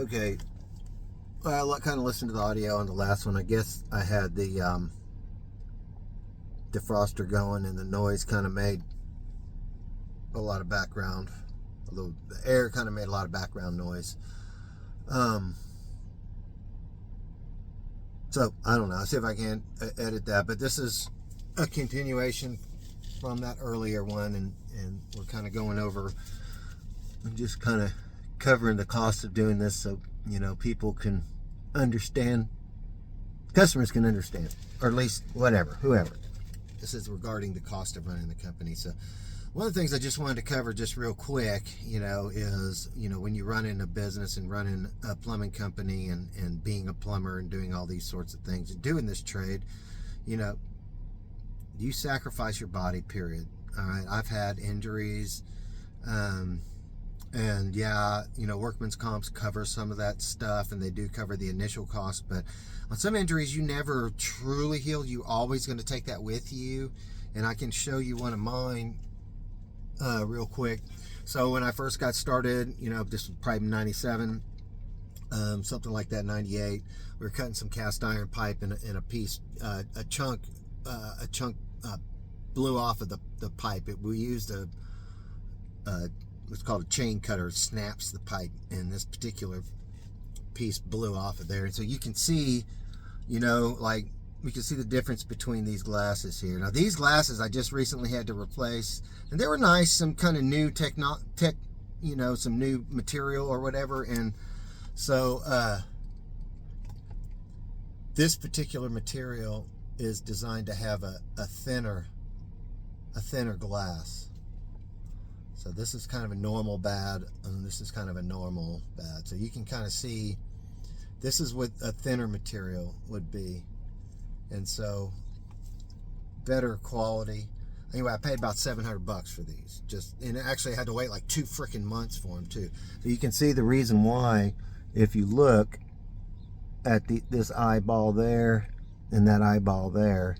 Okay, well, I kind of listened to the audio on the last one. I guess I had the defroster going, and the noise kind of made a lot of background. The air kind of made a lot of background noise. So I don't know. I'll see if I can edit that. But this is a continuation from that earlier one, and we're kind of going over and just kind of covering the cost of doing this, so people can understand, customers can understand, or at least whoever. This is regarding the cost of running the company. So one of the things I just wanted to cover just real quick, is, when you run in a business and running a plumbing company and being a plumber and doing all these sorts of things and doing this trade, you sacrifice your body, period. All right. I've had injuries, and yeah, workman's comps cover some of that stuff, and they do cover the initial cost, but on some injuries you never truly heal. You're always going to take that with you, and I can show you one of mine real quick. So when I first got started, this was probably 97, something like that, 98. We were cutting some cast iron pipe, and a piece, a chunk blew off of the pipe. We used it's called a chain cutter. It snaps the pipe, and this particular piece blew off of there. And so you can see, like, we can see the difference between these glasses here. Now these glasses I just recently had to replace, and they were nice, some kind of new some new material or whatever. And so this particular material is designed to have a thinner glass. So this is kind of a normal bad, and this is kind of a normal bad. So you can kind of see this is what a thinner material would be. And so better quality. Anyway, I paid about $700 for these. And actually I had to wait like 2 freaking months for them too. So you can see the reason why, if you look at this eyeball there and that eyeball there,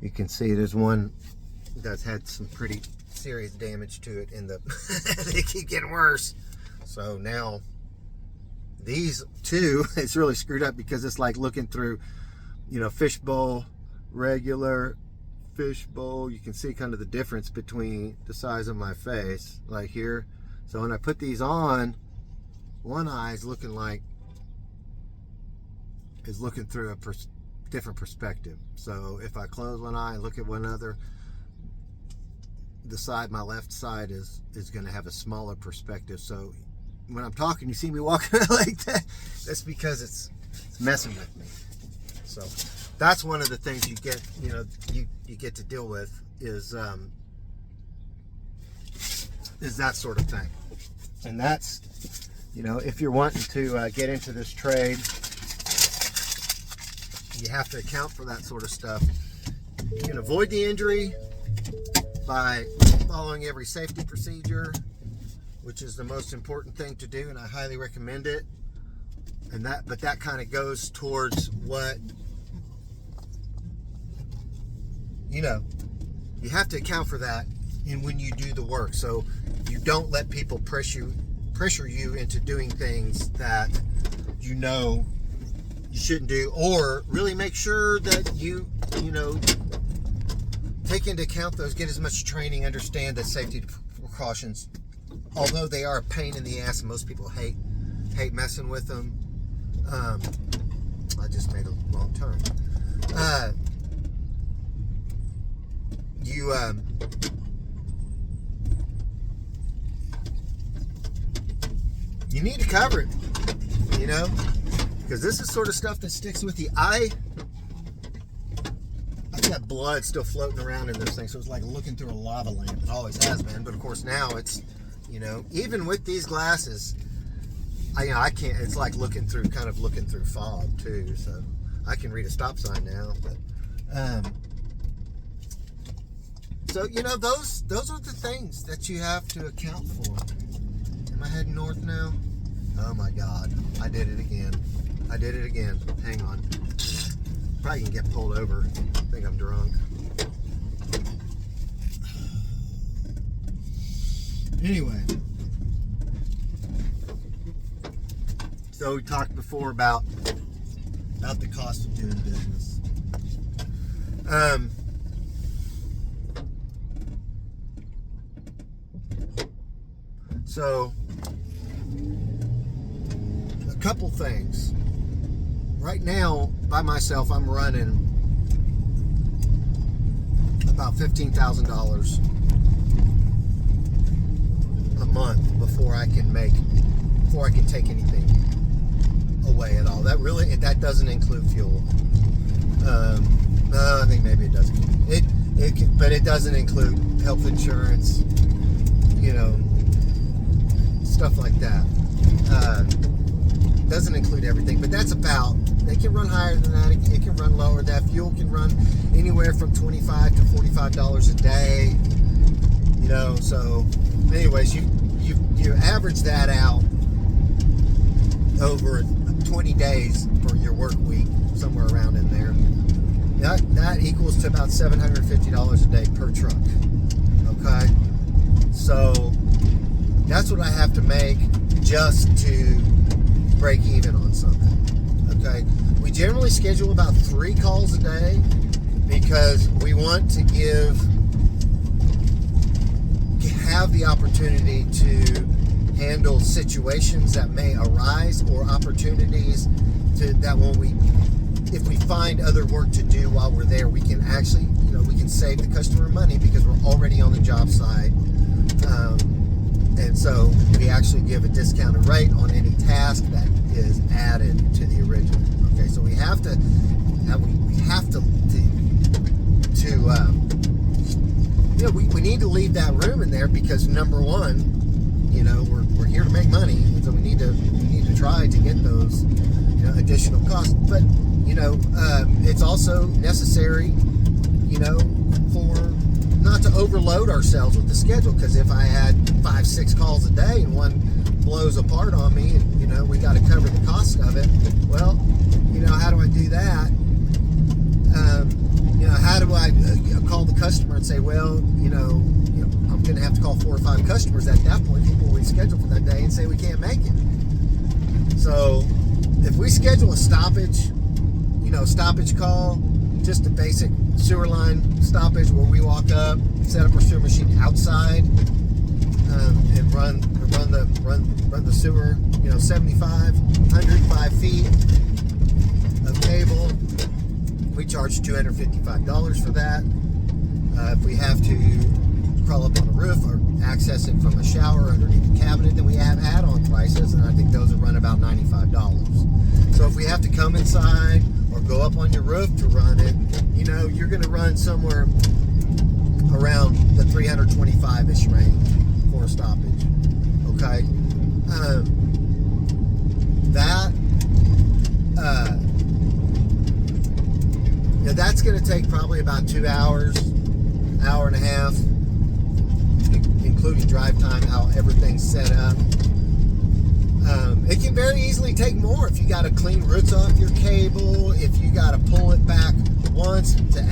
you can see there's one that's had some pretty serious damage to it in the they keep getting worse. So now these two, it's really screwed up, because it's like looking through fishbowl, regular fishbowl. You can see kind of the difference between the size of my face, like here. So when I put these on, one eye is looking through a different perspective. So if I close one eye and look at one other, my left side is going to have a smaller perspective. So when I'm talking, you see me walking like that, that's because it's messing with me. So that's one of the things you get, you get to deal with is that sort of thing. And that's, if you're wanting to get into this trade, you have to account for that sort of stuff. You can avoid the injury by following every safety procedure, which is the most important thing to do, and I highly recommend it. But that kind of goes towards what, you have to account for that when you do the work. So you don't let people pressure you into doing things that you shouldn't do, or really make sure that you take into account those, get as much training, understand the safety precautions. Although they are a pain in the ass and most people hate messing with them. I just made a wrong turn. You need to cover it, because this is sort of stuff that sticks with you. I've got blood still floating around in this thing, so it's like looking through a lava lamp. It always has been, but of course now it's, even with these glasses, I can't. It's like looking through fog too. So I can read a stop sign now, but so those are the things that you have to account for. Am I heading north now? Oh my God, I did it again. Hang on. Probably can get pulled over. I think I'm drunk. Anyway, So we talked before about the cost of doing business. So a couple things. Right now, by myself, I'm running about $15,000 a month before I can take anything away at all. That doesn't include fuel. No, I think maybe it does. But it doesn't include health insurance, stuff like that. Doesn't include everything, but that's about. They can run higher than that. It can run lower. That fuel can run anywhere from $25 to $45 a day. So, anyways, you average that out over 20 days for your work week, somewhere around in there. That equals to about $750 a day per truck. Okay, so that's what I have to make just to break even on something. Okay, we generally schedule about 3 calls a day because we want to have the opportunity to handle situations that may arise, or opportunities that if we find other work to do while we're there, we can actually, we can save the customer money because we're already on the job site. And so we actually give a discounted rate on any task that is added to the original. Okay, so we need to leave that room in there because, number one, we're here to make money, and so we need to try to get those additional costs. But it's also necessary, for not to overload ourselves with the schedule. Because if I had 5-6 calls a day and one blows apart on me, and we got to cover the cost of it. Well, how do I do that? How do I call the customer and say, well, I'm going to have to call 4 or 5 customers at that point, people we scheduled for that day, and say we can't make it. So if we schedule a stoppage call, just a basic sewer line stoppage where we walk up, set up our sewer machine outside, and run the sewer, 75, 105 feet of cable. We charge $255 for that. If we have to crawl up on a roof or access it from a shower underneath the cabinet, then we have add-on prices, and I think those will run about $95. So if we have to come inside or go up on your roof to run it, you're going to run somewhere around the 325-ish range for a stoppage. Okay, that's going to take probably about 2 hours, hour and a half, including drive time, how everything's set up. It can very easily take more if you got to clean roots off your cable, if you got to pull it back once to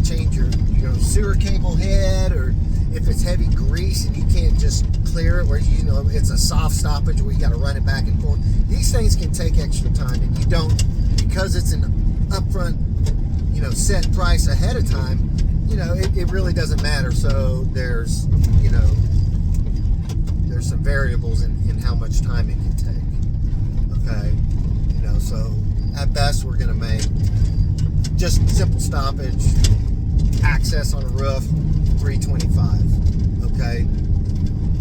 change your sewer cable head, or if it's heavy grease and you can't just clear it, where it's a soft stoppage where you got to run it back and forth. These things can take extra time, and you don't, because it's an upfront set price ahead of time, it really doesn't matter. So there's some variables in how much time it can take. Okay, so at best we're going to make just simple stoppage, access on a roof, $325. Okay,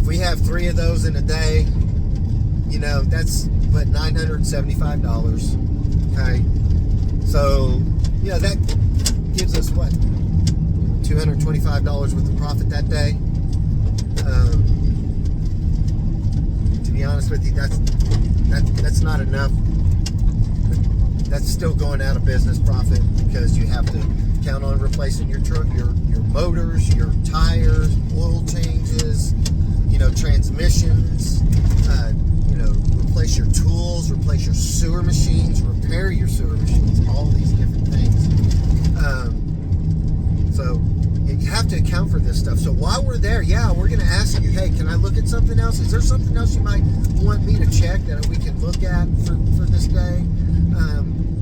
if we have 3 of those in a day, that's what, $975. Okay, so that gives us what, $225 worth of profit that day. To be honest with you, that's not enough. That's still going out of business profit, because you have to count on replacing your truck, your motors, your tires, oil changes, transmissions, replace your tools, replace your sewer machines, repair your sewer machines, all these different things. So you have to account for this stuff. So while we're there, we're going to ask you, hey, can I look at something else? Is there something else you might want me to check that we can look at for this day,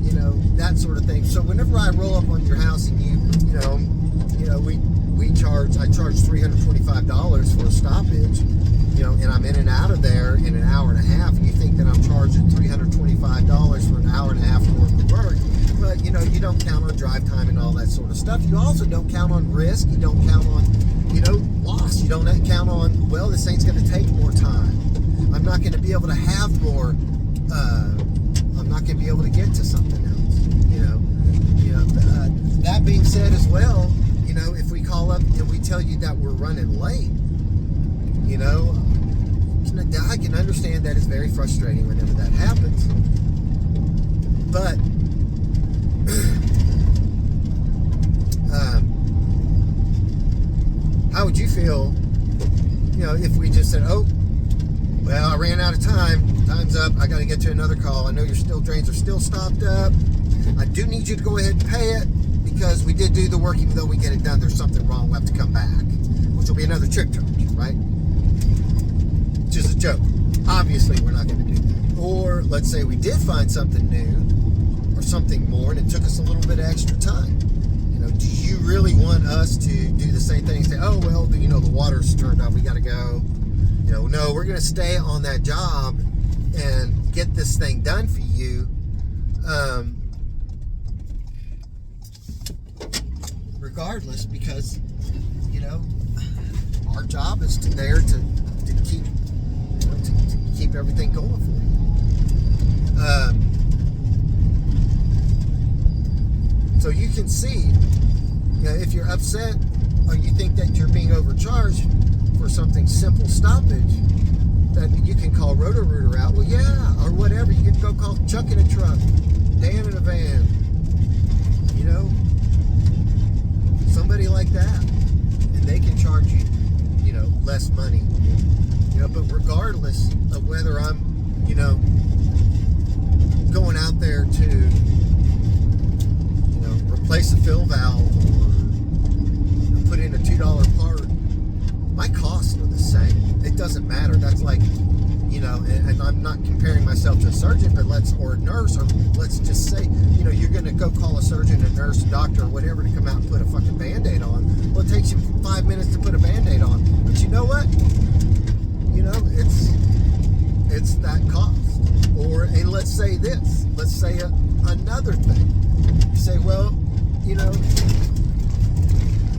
you know, that sort of thing. So whenever I roll up on your house and I charge $325 for a stoppage, you know, and I'm in and out of there in an hour and a half, and you think that I'm charging $325 for an hour and a half worth of work, but you know, you don't count on drive time and all that sort of stuff. You also don't count on risk. You don't count on, you know, loss. You don't count on, well, this thing's going to take more time. I'm not going to be able to have more. I'm not going to be able to get to something else. You know. That being said, as well, you know, if we call up and we tell you that we're running late, you know, I can understand that it's very frustrating whenever that happens. But how would you feel, you know, if we just said, oh, well, I ran out of time. Time's up. I got to get to another call. I know your drains are still stopped up. I do need you to go ahead and pay it because we did do the work. Even though we get it done, there's something wrong. We'll have to come back, which will be another trick charge, right? Just a joke. Obviously, we're not going to do that. Or let's say we did find something new or something more, and it took us a little bit of extra time. You know, do you really want us to do the same thing and say, oh, well, you know, the water's turned off, we got to go? You know, no, we're going to stay on that job and get this thing done for you. Regardless, because, you know, our job is there to keep, you know, to keep everything going for you. So you can see, you know, if you're upset or you think that you're being overcharged for something simple stoppage, that you can call Roto-Rooter out. Well, yeah, or whatever. You can go call Chuck in a truck, Dan in a van, you know, somebody like that, and they can charge you, you know, less money. You know, but regardless of whether I'm, you know, going out there to, you know, replace a fill valve or, you know, put in a $2 part, my costs are the same. It doesn't matter. That's like, you know, and I'm not comparing myself to a surgeon, but or a nurse, or let's just say, you know, you're going to go call a surgeon, a nurse, a doctor, or whatever to come out and put a fucking Band-Aid on. Well, it takes you 5 minutes to put a Band-Aid on. But you know what? You know, it's that cost. And let's say this. Let's say another thing. You say, well, you know,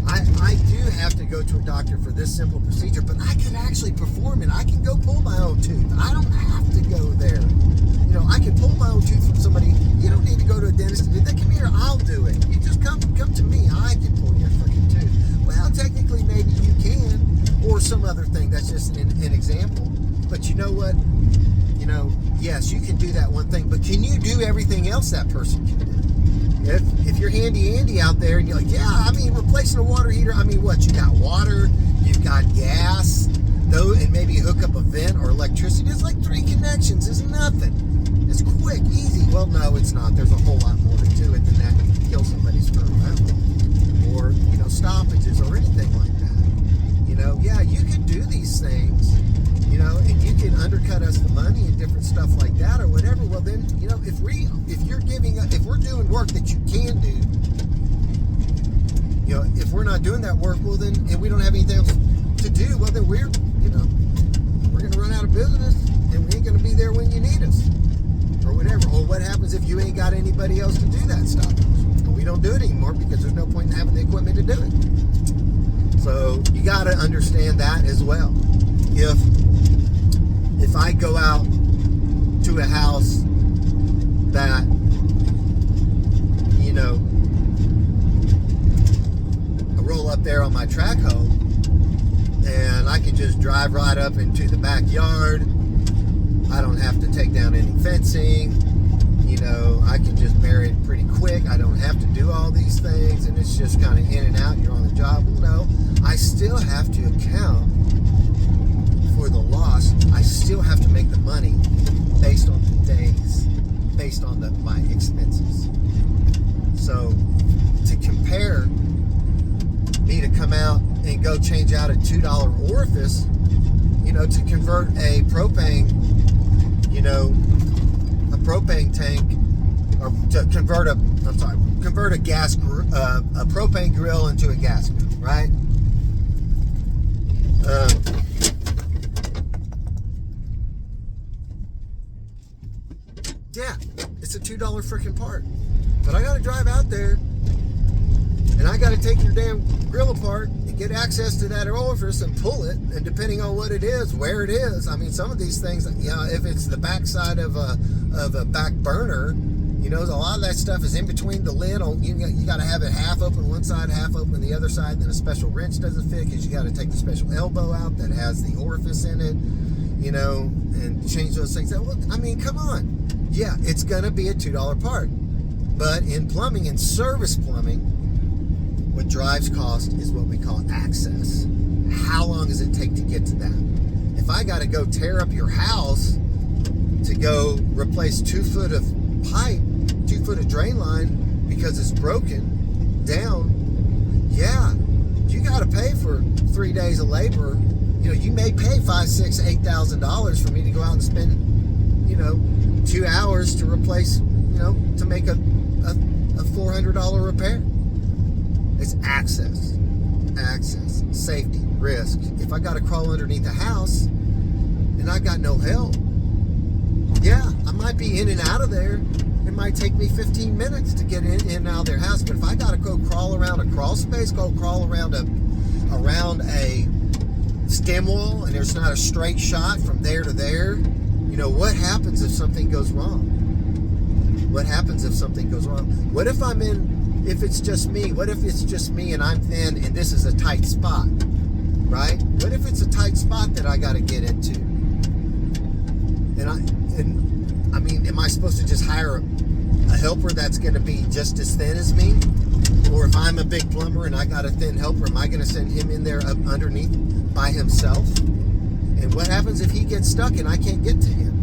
I do have to go to a doctor for this simple procedure, but I can actually perform it. I can go pull my own tooth. I don't have to go there. You know, I can pull my own tooth from somebody. You don't need to go to a dentist to do that. Come here, I'll do it. You just come to me. I can pull your fucking tooth. Well, technically, maybe you can, or some other thing. That's just an example. But you know what? You know, yes, you can do that one thing, but can you do everything else that person can do? If you're handy Andy out there and you're like, yeah, I mean, replacing a water heater, I mean, what? You got water, you've got gas, though, and maybe you hook up a vent or electricity. It's like 3 connections. It's nothing. It's quick, easy. Well, no, it's not. There's a whole lot more to it than that. You can kill somebody's sperm out. Or, you know, stoppages or anything like that. You know, yeah, you can do these things, you know, and you can undercut us the money and different stuff like that or whatever. Well, then, you know, if we're doing work that you can do, you know, if we're not doing that work, well then, and we don't have anything else to do, well then we're going to run out of business and we ain't going to be there when you need us or whatever. Or what happens if you ain't got anybody else to do that stuff? And we don't do it anymore because there's no point in having the equipment to do it. So you got to understand that as well. If I go out to a house that, you know, I roll up there on my track hoe and I can just drive right up into the backyard. I don't have to take down any fencing. You know, I can just bury it pretty quick. I don't have to do all these things, and it's just kind of in and out. You're on the job. Well, no, I still have to account for the loss. I still have to make the money based on the days, based on my expenses. So to compare me to come out and go change out a $2 orifice, you know, to convert a propane, you know, a propane tank, or to convert a propane grill into a gas grill, right? Yeah, it's a $2 freaking part. But I gotta drive out there and I gotta take your damn grill apart and get access to that orifice and pull it. And depending on what it is, where it is, I mean, some of these things, you know, if it's the backside of a back burner, you know, a lot of that stuff is in between the lid. You got to have it half open one side, half open the other side. Then a special wrench doesn't fit because you got to take the special elbow out that has the orifice in it, you know, and change those things. Well, I mean, come on. Yeah, it's going to be a $2 part. But in plumbing and service plumbing, what drives cost is what we call access. How long does it take to get to that? If I got to go tear up your house to go replace 2 foot of pipe, 2 foot of drain line because it's broken down, yeah, you got to pay for 3 days of labor. You know, you may pay $5,000, $6,000, $8,000 for me to go out and spend, you know, 2 hours to replace, you know, to make a $400 repair. It's access, safety, risk. If I got to crawl underneath the house and I got no help, yeah, I might be in and out of there. It might take me 15 minutes to get in and out of their house. But if I got to go crawl around a crawl space, go crawl around a stem wall, and there's not a straight shot from there to there, you know, what happens if something goes wrong? What happens if something goes wrong? What if if it's just me? What if it's just me and I'm thin and this is a tight spot, right? What if it's a tight spot that I got to get into? And I mean, am I supposed to just hire a helper that's going to be just as thin as me? Or if I'm a big plumber and I got a thin helper, am I going to send him in there up underneath by himself? And what happens if he gets stuck and I can't get to him?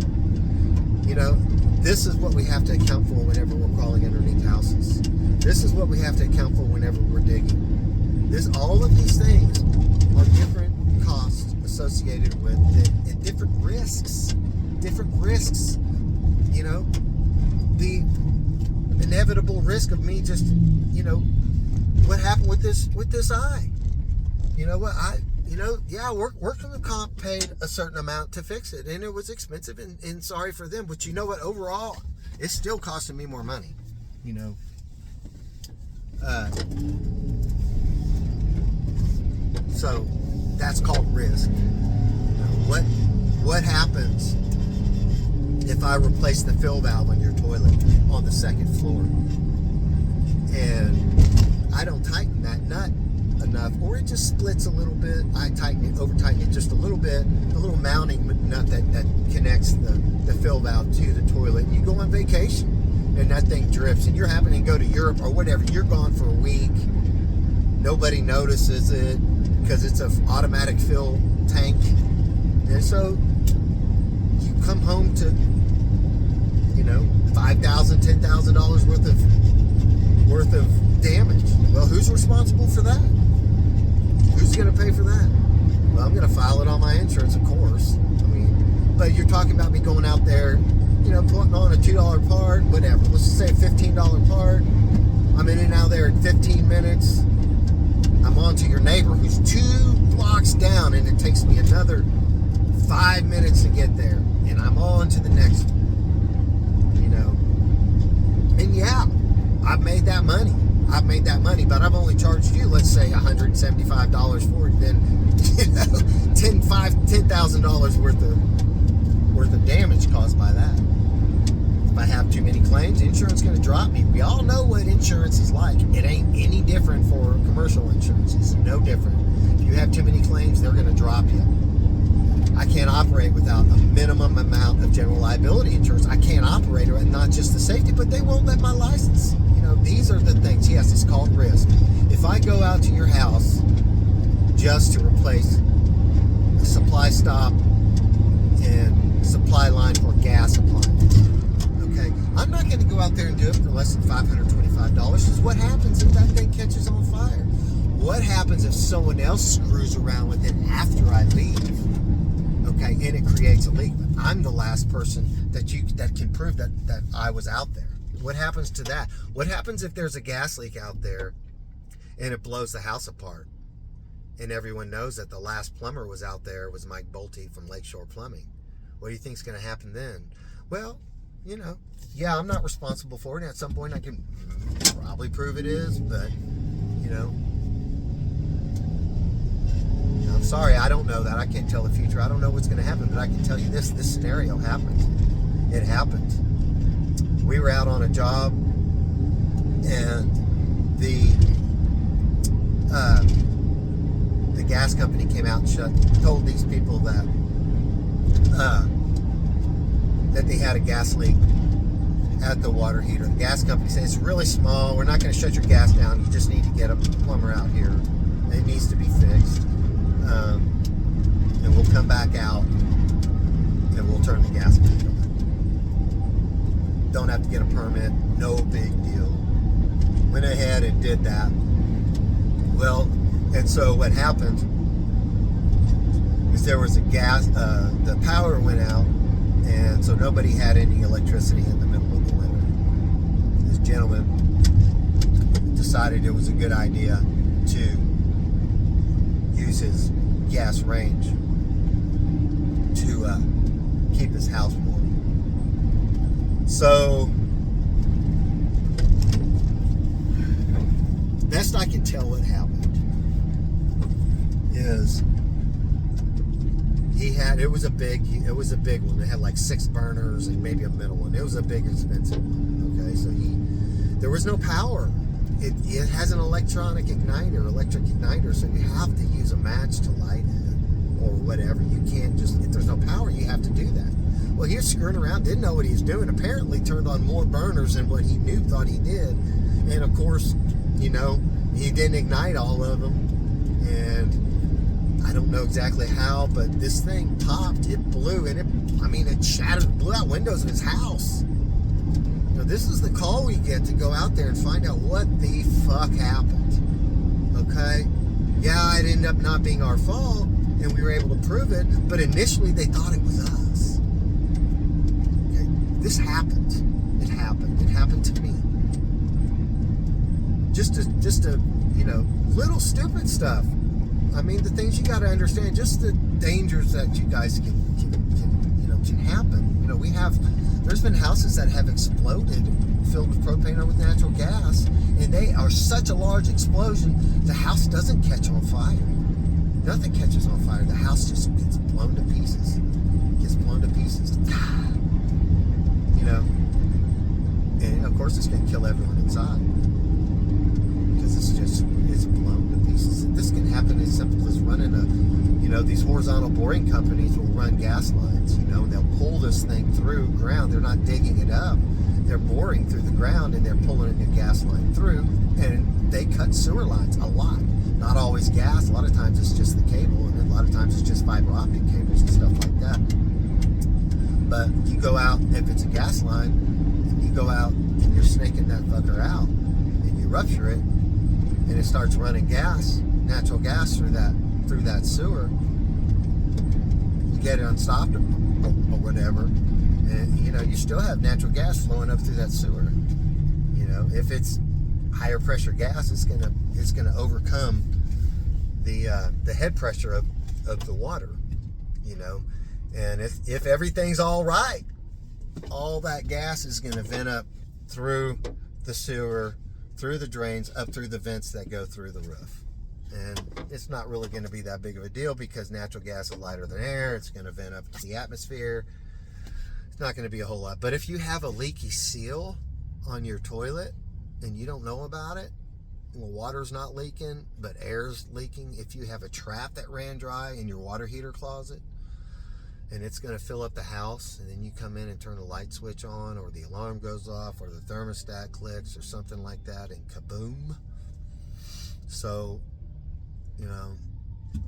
You know, this is what we have to account for whenever we're crawling underneath houses. This is what we have to account for whenever we're digging. All of these things are different costs associated with it, and different risks. You know, the inevitable risk of me just, you know, what happened with this eye? You know what, workers' comp paid a certain amount to fix it, and it was expensive, and sorry for them. But you know what? Overall, it's still costing me more money. You know, so that's called risk. You know, what happens if I replace the fill valve on your toilet on the second floor, and I don't tighten that nut enough, or it just splits a little bit? I over tighten it just a little bit, the little mounting nut that connects the fill valve to the toilet. You go on vacation and that thing drips, and you're having to go to Europe or whatever, you're gone for a week, nobody notices it because it's an automatic fill tank, and so you come home to, you know, $5,000, $10,000 worth of damage. Well, who's responsible for that? Who's going to pay for that? Well, I'm going to file it on my insurance, of course. I mean, but you're talking about me going out there, you know, putting on a $2 part, whatever. Let's just say a $15 part. I'm in and out there in 15 minutes. I'm on to your neighbor who's 2 blocks down, and it takes me another 5 minutes to get there, and I'm on to the next one. You know, and yeah, I've made that money, but I've only charged you, let's say, $175 for it. Then, you know, $10,000 worth of damage caused by that. If I have too many claims, insurance is going to drop me. We all know what insurance is like. It ain't any different for commercial insurance. It's no different. If you have too many claims, they're going to drop you. I can't operate without a minimum amount of general liability insurance. I can't operate it, not just the safety, but they won't let my license. You know, these are the things. Yes, it's called risk. If I go out to your house just to replace a supply stop and supply line for gas supply, okay, I'm not going to go out there and do it for less than $525. Because what happens if that thing catches on fire? What happens if someone else screws around with it after I leave? Okay, and it creates a leak. But I'm the last person that can prove that I was out there. What happens to that? What happens if there's a gas leak out there and it blows the house apart? And everyone knows that the last plumber was out there was Mike Bolte from Lakeshore Plumbing. What do you think's going to happen then? Well, yeah, I'm not responsible for it. At some point I can probably prove it is, but, I'm sorry, I don't know that. I can't tell the future. I don't know what's going to happen, but I can tell you this scenario happened. It happened. We were out on a job, and the gas company came out and told these people that they had a gas leak at the water heater. The gas company said, it's really small. We're not going to shut your gas down. You just need to get a plumber out here. It needs to be fixed. And we'll come back out and we'll turn the gas back on. Don't have to get a permit. No big deal. Went ahead and did that. Well, and so what happened is there was a the power went out, and so nobody had any electricity in the middle of the winter. This gentleman decided it was a good idea to use his gas range to keep his house warm. So, best I can tell what happened is it was a big one. It had like 6 burners and maybe a middle one. It was a big, expensive one. Okay, so there was no power. It has an electric igniter, so you have to use a match to light it or whatever. You can't just, if there's no power, you have to do that. Well, he was screwing around, didn't know what he was doing, apparently turned on more burners than what he thought he did. And of course, he didn't ignite all of them. And I don't know exactly how, but this thing popped, it blew, and it shattered, blew out windows in his house. This is the call we get to go out there and find out what the fuck happened. Okay? Yeah, it ended up not being our fault, and we were able to prove it, but initially they thought it was us. Okay? This happened. It happened. It happened to me. Just a little stupid stuff. The things you got to understand, just the dangers that you guys can happen. There's been houses that have exploded filled with propane or with natural gas, and they are such a large explosion, the house doesn't catch on fire. Nothing catches on fire. The house just gets blown to pieces. And of course it's going to kill everyone inside because it's blown to pieces. This can happen as simple as running these horizontal boring companies will run gas lines, and they'll pull this thing through ground. They're not digging it up. They're boring through the ground and they're pulling a new gas line through, and they cut sewer lines a lot. Not always gas. A lot of times it's just the cable, and a lot of times it's just fiber optic cables and stuff like that. But you go out, if it's a gas line, and you go out and you're snaking that fucker out, and you rupture it, and it starts running natural gas through that sewer, you get it unstopped or whatever, and you still have natural gas flowing up through that sewer. If it's higher pressure gas, it's gonna overcome the head pressure of the water. And if everything's all right, all that gas is gonna vent up through the sewer, through the drains, up through the vents that go through the roof. And it's not really going to be that big of a deal because natural gas is lighter than air. It's going to vent up to the atmosphere. It's not going to be a whole lot. But if you have a leaky seal on your toilet and you don't know about it, well, water's not leaking, but air's leaking. If you have a trap that ran dry in your water heater closet, and it's going to fill up the house, and then you come in and turn the light switch on, or the alarm goes off, or the thermostat clicks, or something like that, and kaboom. So,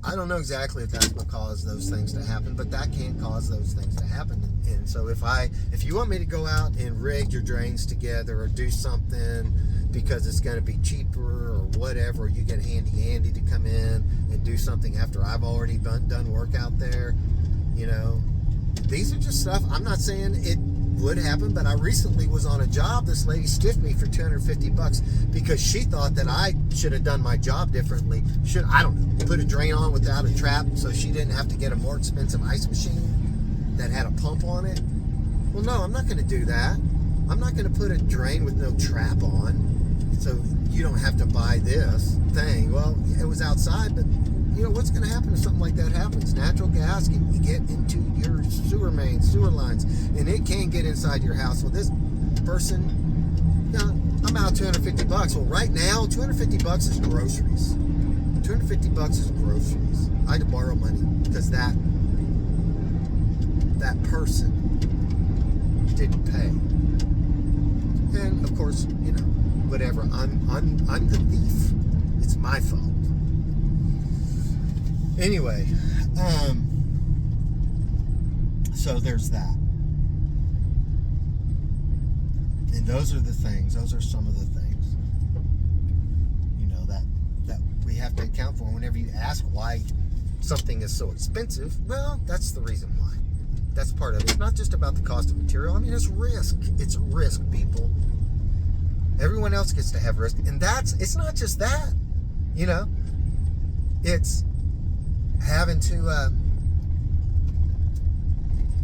I don't know exactly if that's what caused those things to happen, but that can cause those things to happen. And so if you want me to go out and rig your drains together or do something because it's going to be cheaper or whatever, you get Handy Andy to come in and do something after I've already done work out there, You know, these are just stuff. I'm not saying it would happen, but I recently was on a job. This lady stiffed me for $250 because she thought that I should have done my job differently. I don't know, put a drain on without a trap so she didn't have to get a more expensive ice machine that had a pump on it. Well, no, I'm not going to do that. I'm not going to put a drain with no trap on so you don't have to buy this thing. Well, it was outside, but you know what's going to happen if something like that happens? Natural gas can get into your sewer mains, sewer lines, and it can get inside your house. Well, this person, you know, I'm out $250. Well, right now, $250 is groceries. $250 is groceries. I had to borrow money because that person didn't pay. And of course, you know, whatever. I'm the thief. It's my fault. Anyway, so there's that. And those are the things. Those are some of the things, you know, that we have to account for whenever you ask why something is so expensive. Well, that's the reason why. That's part of it. It's not just about the cost of material. I mean, it's risk. It's risk, people. Everyone else gets to have risk. And it's not just that, you know. It's having to,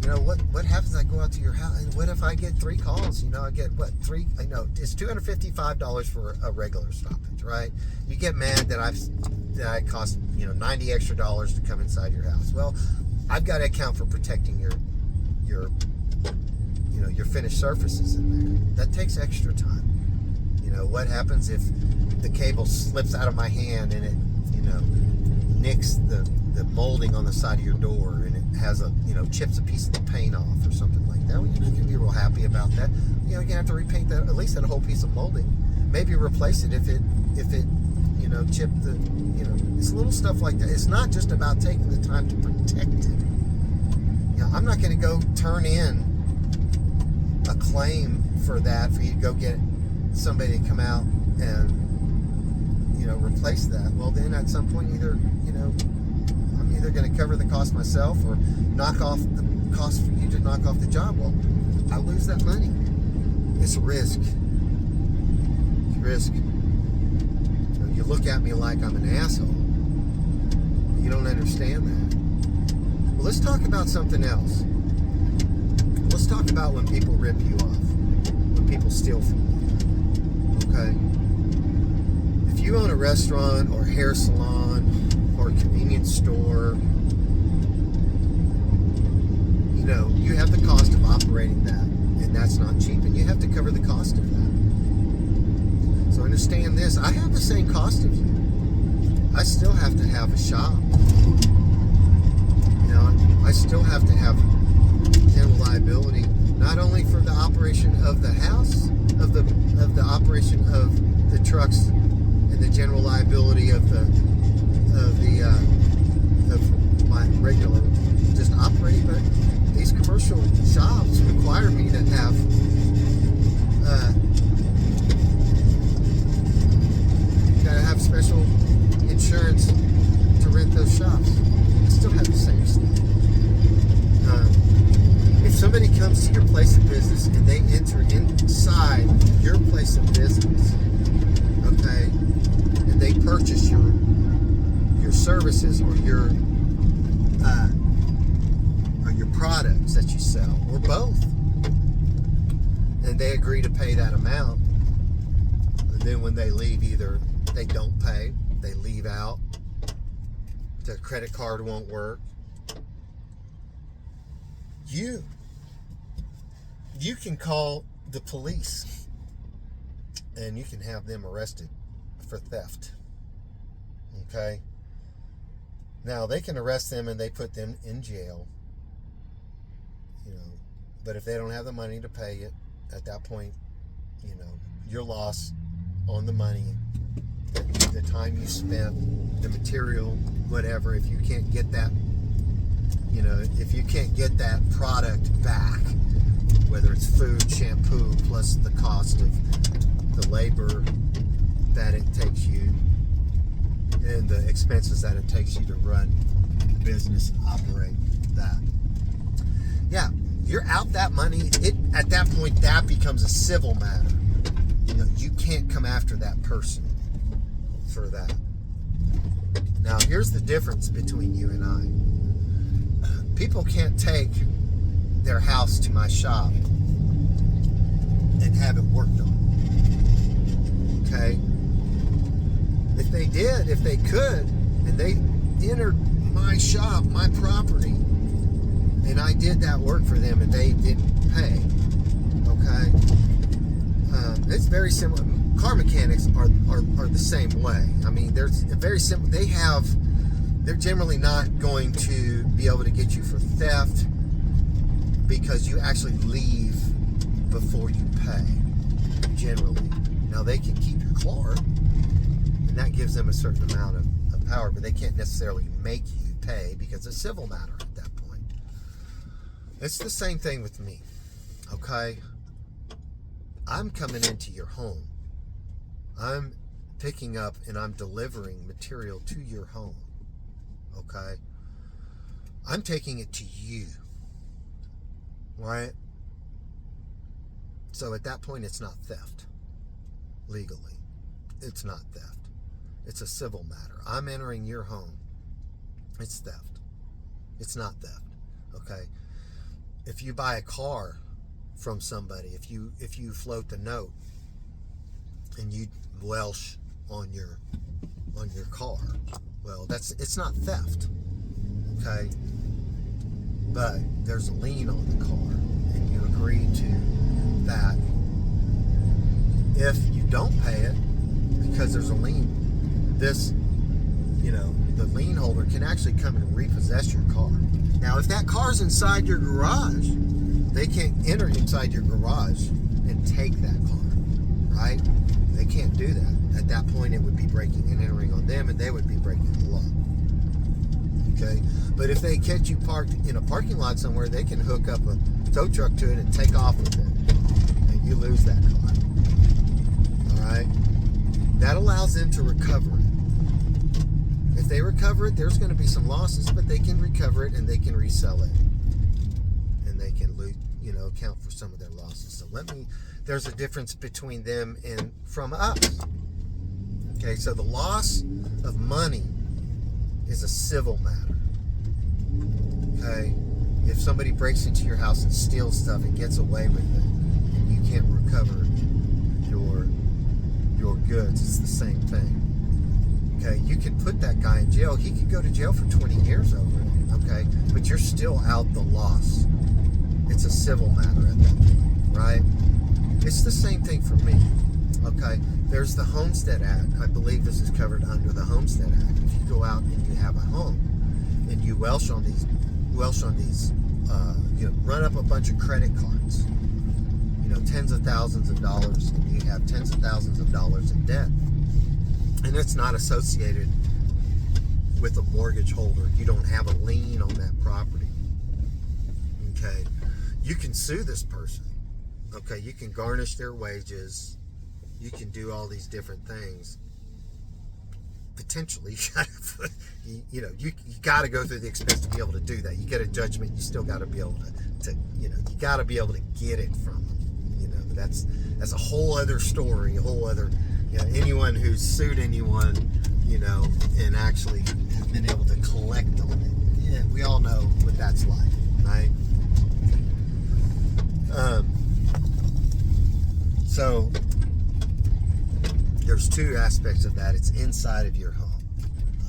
you know, what happens? I go out to your house, and what if I get 3 calls? You know, I get I know it's $255 for a regular stoppage, right? You get mad that I cost, you know, $90 extra to come inside your house. Well, I've got to account for protecting your you know, your finished surfaces in there. That takes extra time. You know, what happens if the cable slips out of my hand and it, you know, nicks the molding on the side of your door, and it has chips a piece of the paint off or something like that? Well, you're not going to be real happy about that. You know, you're going to have to repaint that, at least that whole piece of molding. Maybe replace it if it you know, chipped the, you know, it's little stuff like that. It's not just about taking the time to protect it. You know, I'm not going to go turn in a claim for that for you to go get somebody to come out and, you know, replace that. Well, then at some point, either, you know, I'm either going to cover the cost myself or knock off the cost for you to knock off the job. Well, I lose that money. It's a risk. It's risk. You look at me like I'm an asshole. You don't understand that. Well, let's talk about something else. Let's talk about when people rip you off, when people steal from you. Okay? If you own a restaurant or hair salon or a convenience store, you know, you have the cost of operating that, and that's not cheap, and you have to cover the cost of that. So understand this, I have the same cost of you. I still have to have a shop. You know, I still have to have general liability, not only for the operation of the house, of the operation of the trucks, and the general liability of my regular just operating, but these commercial shops require me to have special insurance to rent those shops. I still have the same stuff. If somebody comes to your place of business and they enter inside your place of business, okay, and they purchase your services or your products that you sell, or both, and they agree to pay that amount, and then when they leave, either they don't pay, they leave out, their credit card won't work, you can call the police and you can have them arrested for theft. Okay? Now, they can arrest them and they put them in jail, you know, but if they don't have the money to pay it, at that point, you know, your loss on the money, the time you spent, the material, whatever, if you can't get that, you know, if you can't get that product back, whether it's food, shampoo, plus the cost of the labor that it takes you and the expenses that it takes you to run the business and operate that, you're out that money, at that point, that becomes a civil matter. You can't come after that person for that. Now, here's the difference between you and I. People can't take their house to my shop and have it worked on. Okay? If they did, if they could, and they entered my shop, my property, and I did that work for them and they didn't pay, okay? It's very similar. Car mechanics are the same way. I mean, there's a very simple, they're generally not going to be able to get you for theft because you actually leave before you pay, generally. Now, they can keep your car, and that gives them a certain amount of power, but they can't necessarily make you pay because it's a civil matter at that point. It's the same thing with me, okay? I'm coming into your home. I'm picking up and I'm delivering material to your home, okay? I'm taking it to you, right? So at that point, it's not theft. Legally, it's not theft. It's a civil matter. I'm entering your home. It's theft. It's not theft, okay? If you buy a car from somebody, if you float the note and you welsh on your car, well, it's not theft, okay? But there's a lien on the car, and you agree to that. If you don't pay it because there's a lien, the lien holder can actually come and repossess your car. Now, if that car's inside your garage, they can't enter inside your garage and take that car, right? They can't do that. At that point, it would be breaking and entering on them, and they would be breaking the law. Okay? But if they catch you parked in a parking lot somewhere, they can hook up a tow truck to it and take off with it, and you lose that car. All right? That allows them to recover it. If they recover it, there's going to be some losses, but they can recover it and they can resell it, and they can account for some of their losses. So there's a difference between them and from us. Okay, so the loss of money is a civil matter. Okay, if somebody breaks into your house and steals stuff and gets away with it, and you can't recover your goods, it's the same thing. Okay, you can put that guy in jail. He could go to jail for 20 years over it. Okay, but you're still out the loss. It's a civil matter at that point, right? It's the same thing for me. Okay, there's the Homestead Act. I believe this is covered under the Homestead Act. If you go out and you have a home and you welsh on these, run up a bunch of credit cards, tens of thousands of dollars, and you have tens of thousands of dollars in debt, and it's not associated with a mortgage holder. You don't have a lien on that property. Okay, you can sue this person. Okay, you can garnish their wages. You can do all these different things. Potentially, you got to go through the expense to be able to do that. You get a judgment, you still got to be able to you got to be able to get it from them. That's a whole other story, a whole other. Anyone who's sued anyone, and actually has been able to collect on it. Yeah, we all know what that's like, right? So there's two aspects of that. It's inside of your home,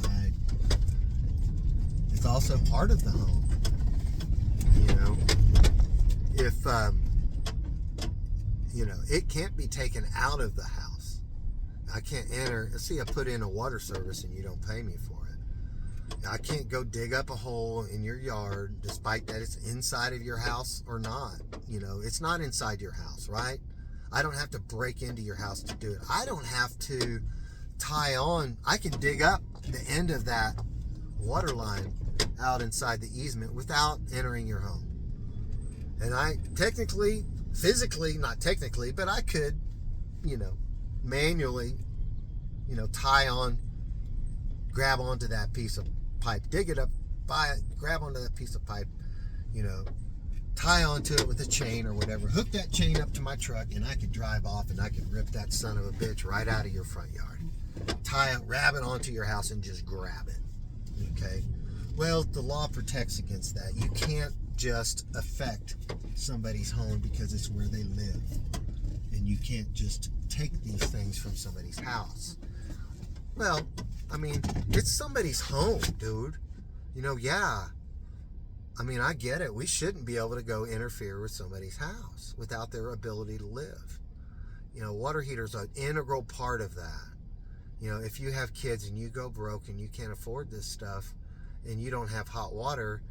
right? It's also part of the home. If it can't be taken out of the house. I can't enter. See, I put in a water service and you don't pay me for it. I can't go dig up a hole in your yard, despite that it's inside of your house or not. It's not inside your house, right? I don't have to break into your house to do it. I don't have to tie on. I can dig up the end of that water line out inside the easement without entering your home. And I physically, not technically, but I could, manually, grab onto that piece of pipe, dig it up, grab onto that piece of pipe, tie onto it with a chain or whatever, hook that chain up to my truck, and I could drive off and I could rip that son of a bitch right out of your front yard. Tie it, wrap it onto your house, and just grab it. Okay? Well, the law protects against that. You can't just affect somebody's home because it's where they live. And you can't just take these things from somebody's house. Well, I mean, it's somebody's home, dude. You know, yeah. I mean, I get it. We shouldn't be able to go interfere with somebody's house without their ability to live. You know, water heaters are an integral part of that. You know, if you have kids and you go broke and you can't afford this stuff and you don't have hot water,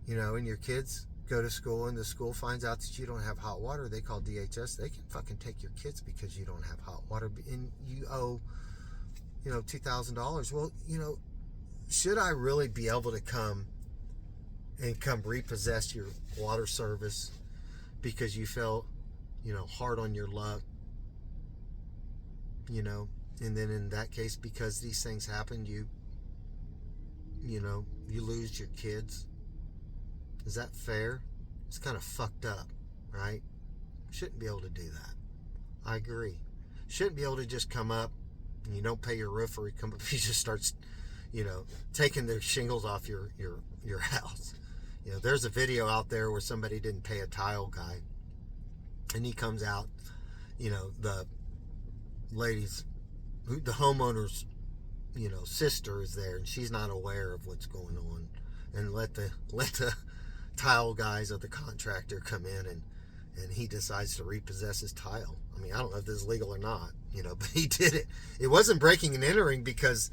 you know, and your kids go to school and the school finds out that you don't have hot water, they call DHS. They can fucking take your kids because you don't have hot water and you owe, you know, $2,000. Well, you know, should I really be able to come repossess your water service because you felt, you know, hard on your luck, you know, and then in that case, because these things happen, you know, you lose your kids? Is that fair? It's kind of fucked up, right? Shouldn't be able to do that. I agree. Shouldn't be able to just come up and you don't pay your roofer, he just starts, you know, taking the shingles off your house. You know, there's a video out there where somebody didn't pay a tile guy, and he comes out, you know, the homeowner's, you know, sister is there, and she's not aware of what's going on, and let the tile guys of the contractor come in, and he decides to repossess his tile. I mean, I don't know if this is legal or not, you know, but he did it. It wasn't breaking and entering because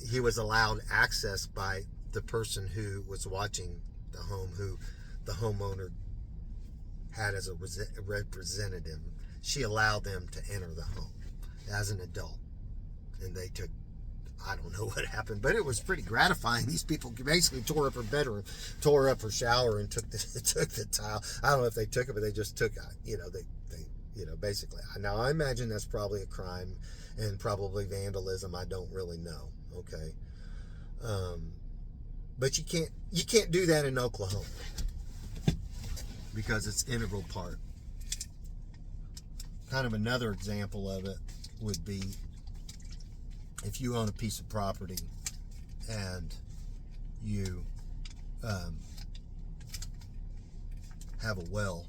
he was allowed access by the person who was watching the home, who the homeowner had as a representative. She allowed them to enter the home as an adult, and they took, I don't know what happened, but it was pretty gratifying. These people basically tore up her bedroom, tore up her shower, and took the tile. I don't know if they took it, but they just took it. You know, they you know, basically. Now I imagine that's probably a crime and probably vandalism. I don't really know. Okay. But you can't do that in Oklahoma because it's an integral part. Kind of another example of it would be if you own a piece of property and you have a well,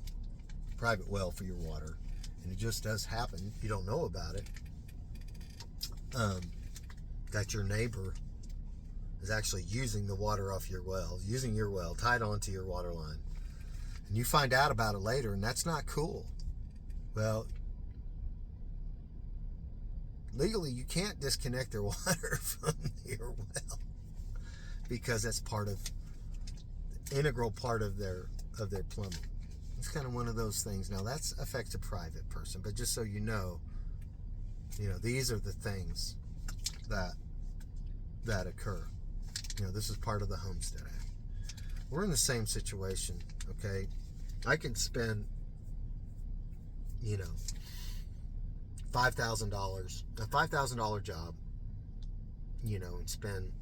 private well for your water, and it just does happen, you don't know about it, that your neighbor is actually using the water off your well, using your well, tied onto your water line. And you find out about it later, and that's not cool. Well, legally, you can't disconnect their water from your well because that's integral part of their plumbing. It's kind of one of those things. Now, that affects a private person, but just so you know, these are the things that occur. You know, this is part of the Homestead Act. We're in the same situation, okay? I can spend, you know, $5,000, a $5,000 job, you know, and spend,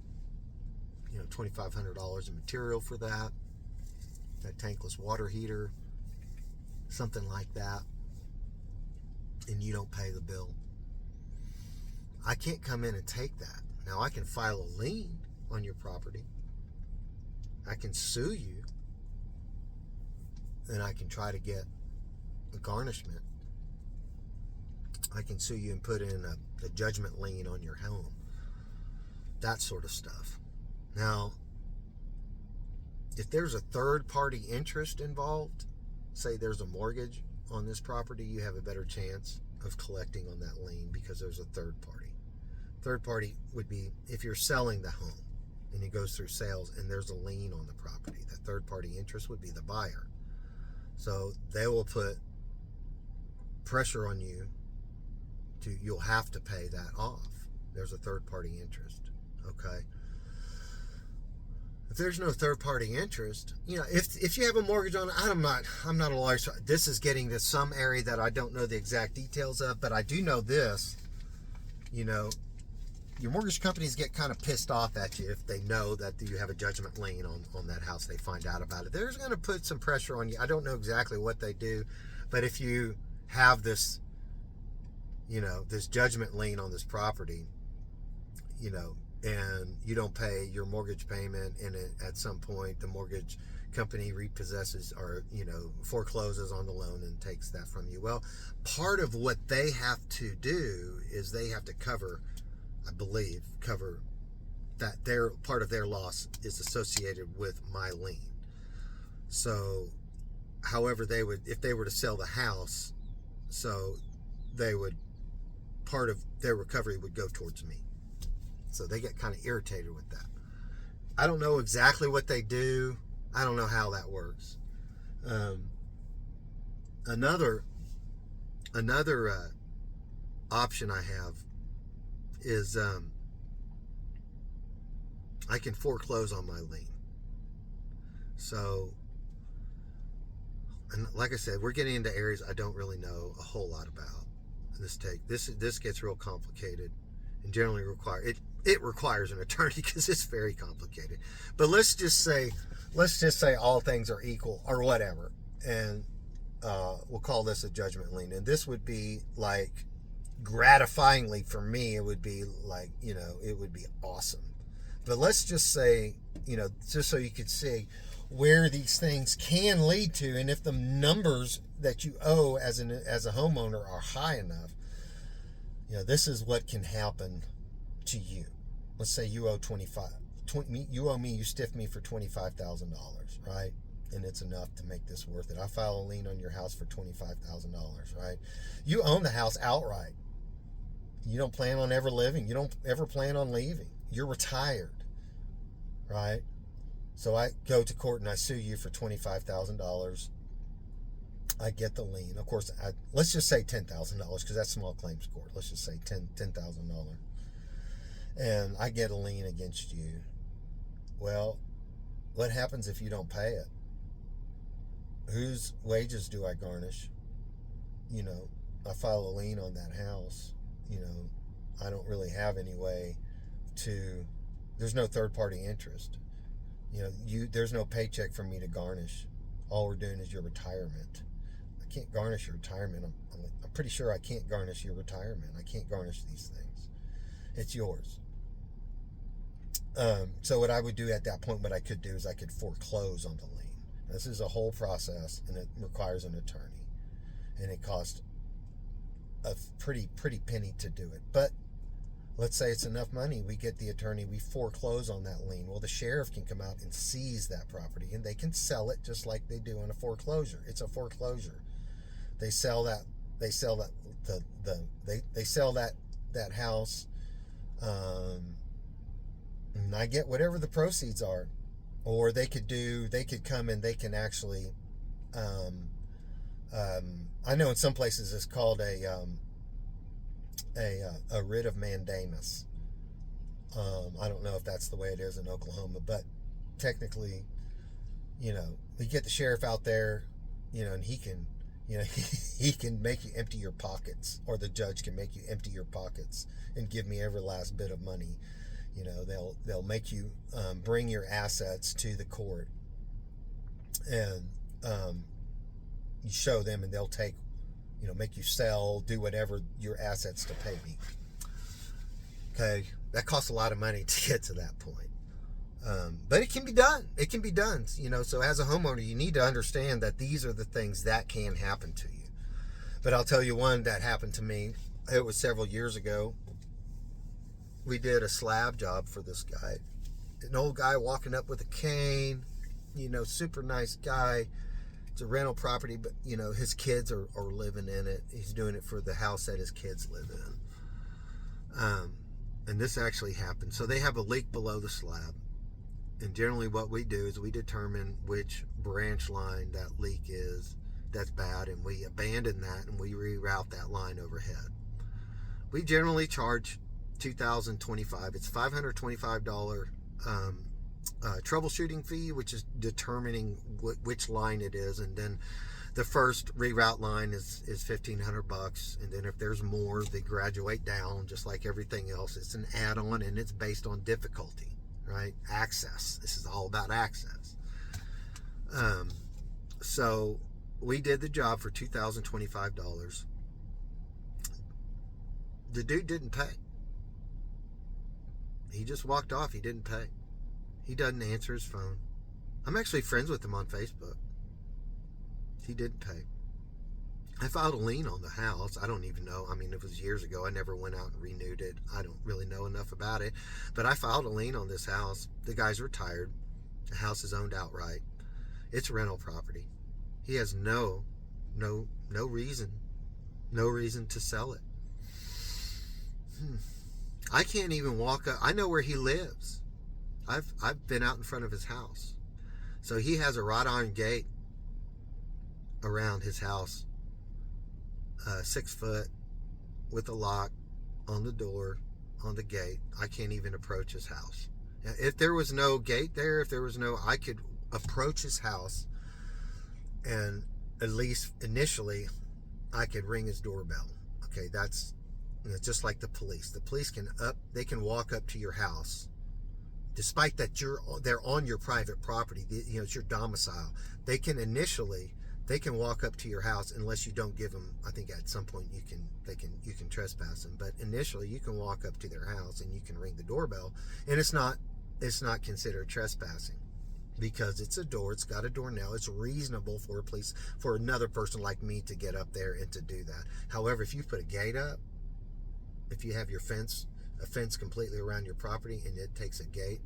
you know, $2,500 in material for that tankless water heater, something like that, and you don't pay the bill. I can't come in and take that. Now, I can file a lien on your property. I can sue you, and I can try to get a garnishment. I can sue you and put in a judgment lien on your home. That sort of stuff. Now, if there's a third-party interest involved, say there's a mortgage on this property, you have a better chance of collecting on that lien because there's a third party. Third party would be if you're selling the home and it goes through sales and there's a lien on the property. The third party interest would be the buyer. So they will put pressure on you you'll have to pay that off. There's a third party interest. Okay. If there's no third party interest, you know, if you have a mortgage on it, I'm not a lawyer, so this is getting to some area that I don't know the exact details of, but I do know this, you know, your mortgage companies get kind of pissed off at you if they know that you have a judgment lien on that house. They find out about it. They're going to put some pressure on you. I don't know exactly what they do, but if you have this, this judgment lien on this property, and you don't pay your mortgage payment, and at some point the mortgage company repossesses or forecloses on the loan and takes that from you. Well, part of what they have to do is they have to cover that their part of their loss is associated with my lien. So however if they were to sell the house, so part of their recovery would go towards me. So they get kind of irritated with that. I don't know exactly what they do. I don't know how that works. Another option I have is I can foreclose on my lien. So, and like I said, we're getting into areas I don't really know a whole lot about. This gets real complicated, and generally it requires an attorney because it's very complicated. But let's just say all things are equal or whatever, and we'll call this a judgment lien. And this would be like, gratifyingly for me, it would be like, it would be awesome. But let's just say, just so you could see where these things can lead to, and if the numbers that you owe as a homeowner are high enough, this is what can happen to you. Let's say you owe you stiff me for $25,000, right? And it's enough to make this worth it. I file a lien on your house for $25,000, right? You own the house outright. You don't plan on ever living. You don't ever plan on leaving. You're retired, right? So I go to court and I sue you for $25,000. I get the lien. Of course, let's just say $10,000 because that's small claims court. Let's just say $10,000. And I get a lien against you. Well, what happens if you don't pay it? Whose wages do I garnish? I file a lien on that house. I don't really have any way there's no third party interest. There's no paycheck for me to garnish. All we're doing is your retirement. I can't garnish your retirement. I'm pretty sure I can't garnish your retirement. I can't garnish these things. It's yours. So what I would do at that point, what I could do is I could foreclose on the lien. This is a whole process, and it requires an attorney, and it costs a pretty penny to do it. But let's say it's enough money. We get the attorney, we foreclose on that lien. Well, the sheriff can come out and seize that property, and they can sell it just like they do on a foreclosure. It's a foreclosure. They sell that house, and I get whatever the proceeds are. Or they could come and they can actually, I know in some places it's called a writ of mandamus. I don't know if that's the way it is in Oklahoma, but technically, we get the sheriff out there, and he can, he can make you empty your pockets, or the judge can make you empty your pockets and give me every last bit of money. They'll make you bring your assets to the court, and you show them, and they'll take, make you sell, do whatever your assets to pay me. Okay, that costs a lot of money to get to that point, but it can be done. It can be done. So as a homeowner, you need to understand that these are the things that can happen to you. But I'll tell you one that happened to me. It was several years ago. We did a slab job for this guy, an old guy walking up with a cane, super nice guy. It's a rental property, but his kids are living in it. He's doing it for the house that his kids live in. And this actually happened. So they have a leak below the slab, and generally what we do is we determine which branch line that leak is that's bad, and we abandon that and we reroute that line overhead. We generally charge $2,025. It's $525 troubleshooting fee, which is determining which line it is, and then the first reroute line is $1,500, and then if there's more, they graduate down, just like everything else. It's an add-on, and it's based on difficulty, right? Access. This is all about access. So we did the job for $2,025. The dude didn't pay. He just walked off. He didn't pay. He doesn't answer his phone. I'm actually friends with him on Facebook. He didn't pay. I filed a lien on the house. I don't even know. I mean, it was years ago. I never went out and renewed it. I don't really know enough about it. But I filed a lien on this house. The guy's retired. The house is owned outright. It's rental property. He has no reason to sell it. I can't even walk up. I know where he lives. I've been out in front of his house. So he has a wrought iron gate around his house, 6 foot, with a lock on the door, on the gate. I can't even approach his house. Now, if there was no gate there, I could approach his house, and at least initially I could ring his doorbell. Okay, that's just like the police. The police they can walk up to your house, despite that they're on your private property. It's your domicile. They can walk up to your house unless you don't give them. I think at some point you can trespass them, but initially you can walk up to their house and you can ring the doorbell, and it's not considered trespassing because it's a door. It's got a door nail. It's reasonable for another person like me to get up there and to do that. However, if you put a gate up, if you have a fence completely around your property, and it takes a gate,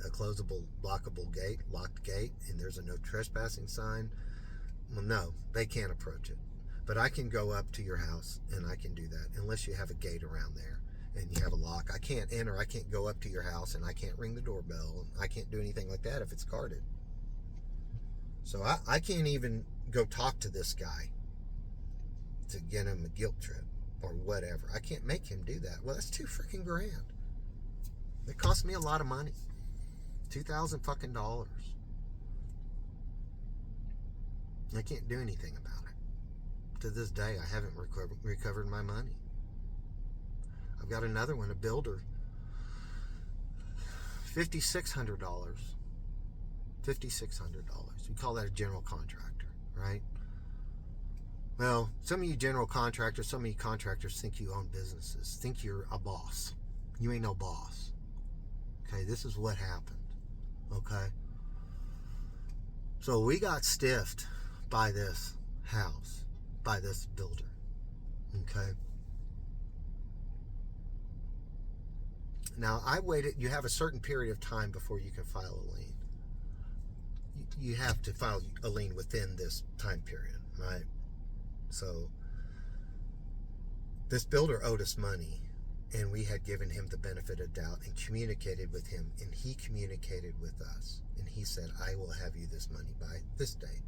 a closable, lockable gate, locked gate, and there's a no trespassing sign, well, no, they can't approach it. But I can go up to your house, and I can do that, unless you have a gate around there and you have a lock. I can't enter. I can't go up to your house, and I can't ring the doorbell. I can't do anything like that if it's guarded. So I can't even go talk to this guy to get him a guilt trip or whatever. I can't make him do that. Well, that's $2 freaking grand. It cost me a lot of money. $2,000 fucking dollars. I can't do anything about it. To this day, I haven't recovered my money. I've got another one, a builder. $5,600. $5,600. We call that a general contractor, right? Well, some of you general contractors, some of you contractors think you own businesses, think you're a boss. You ain't no boss. Okay, this is what happened. Okay? So we got stiffed by this house, by this builder. Okay? Now, I waited. You have a certain period of time before you can file a lien. You have to file a lien within this time period, right? So this builder owed us money, and we had given him the benefit of doubt and communicated with him, and he communicated with us, and he said, I will have you this money by this date.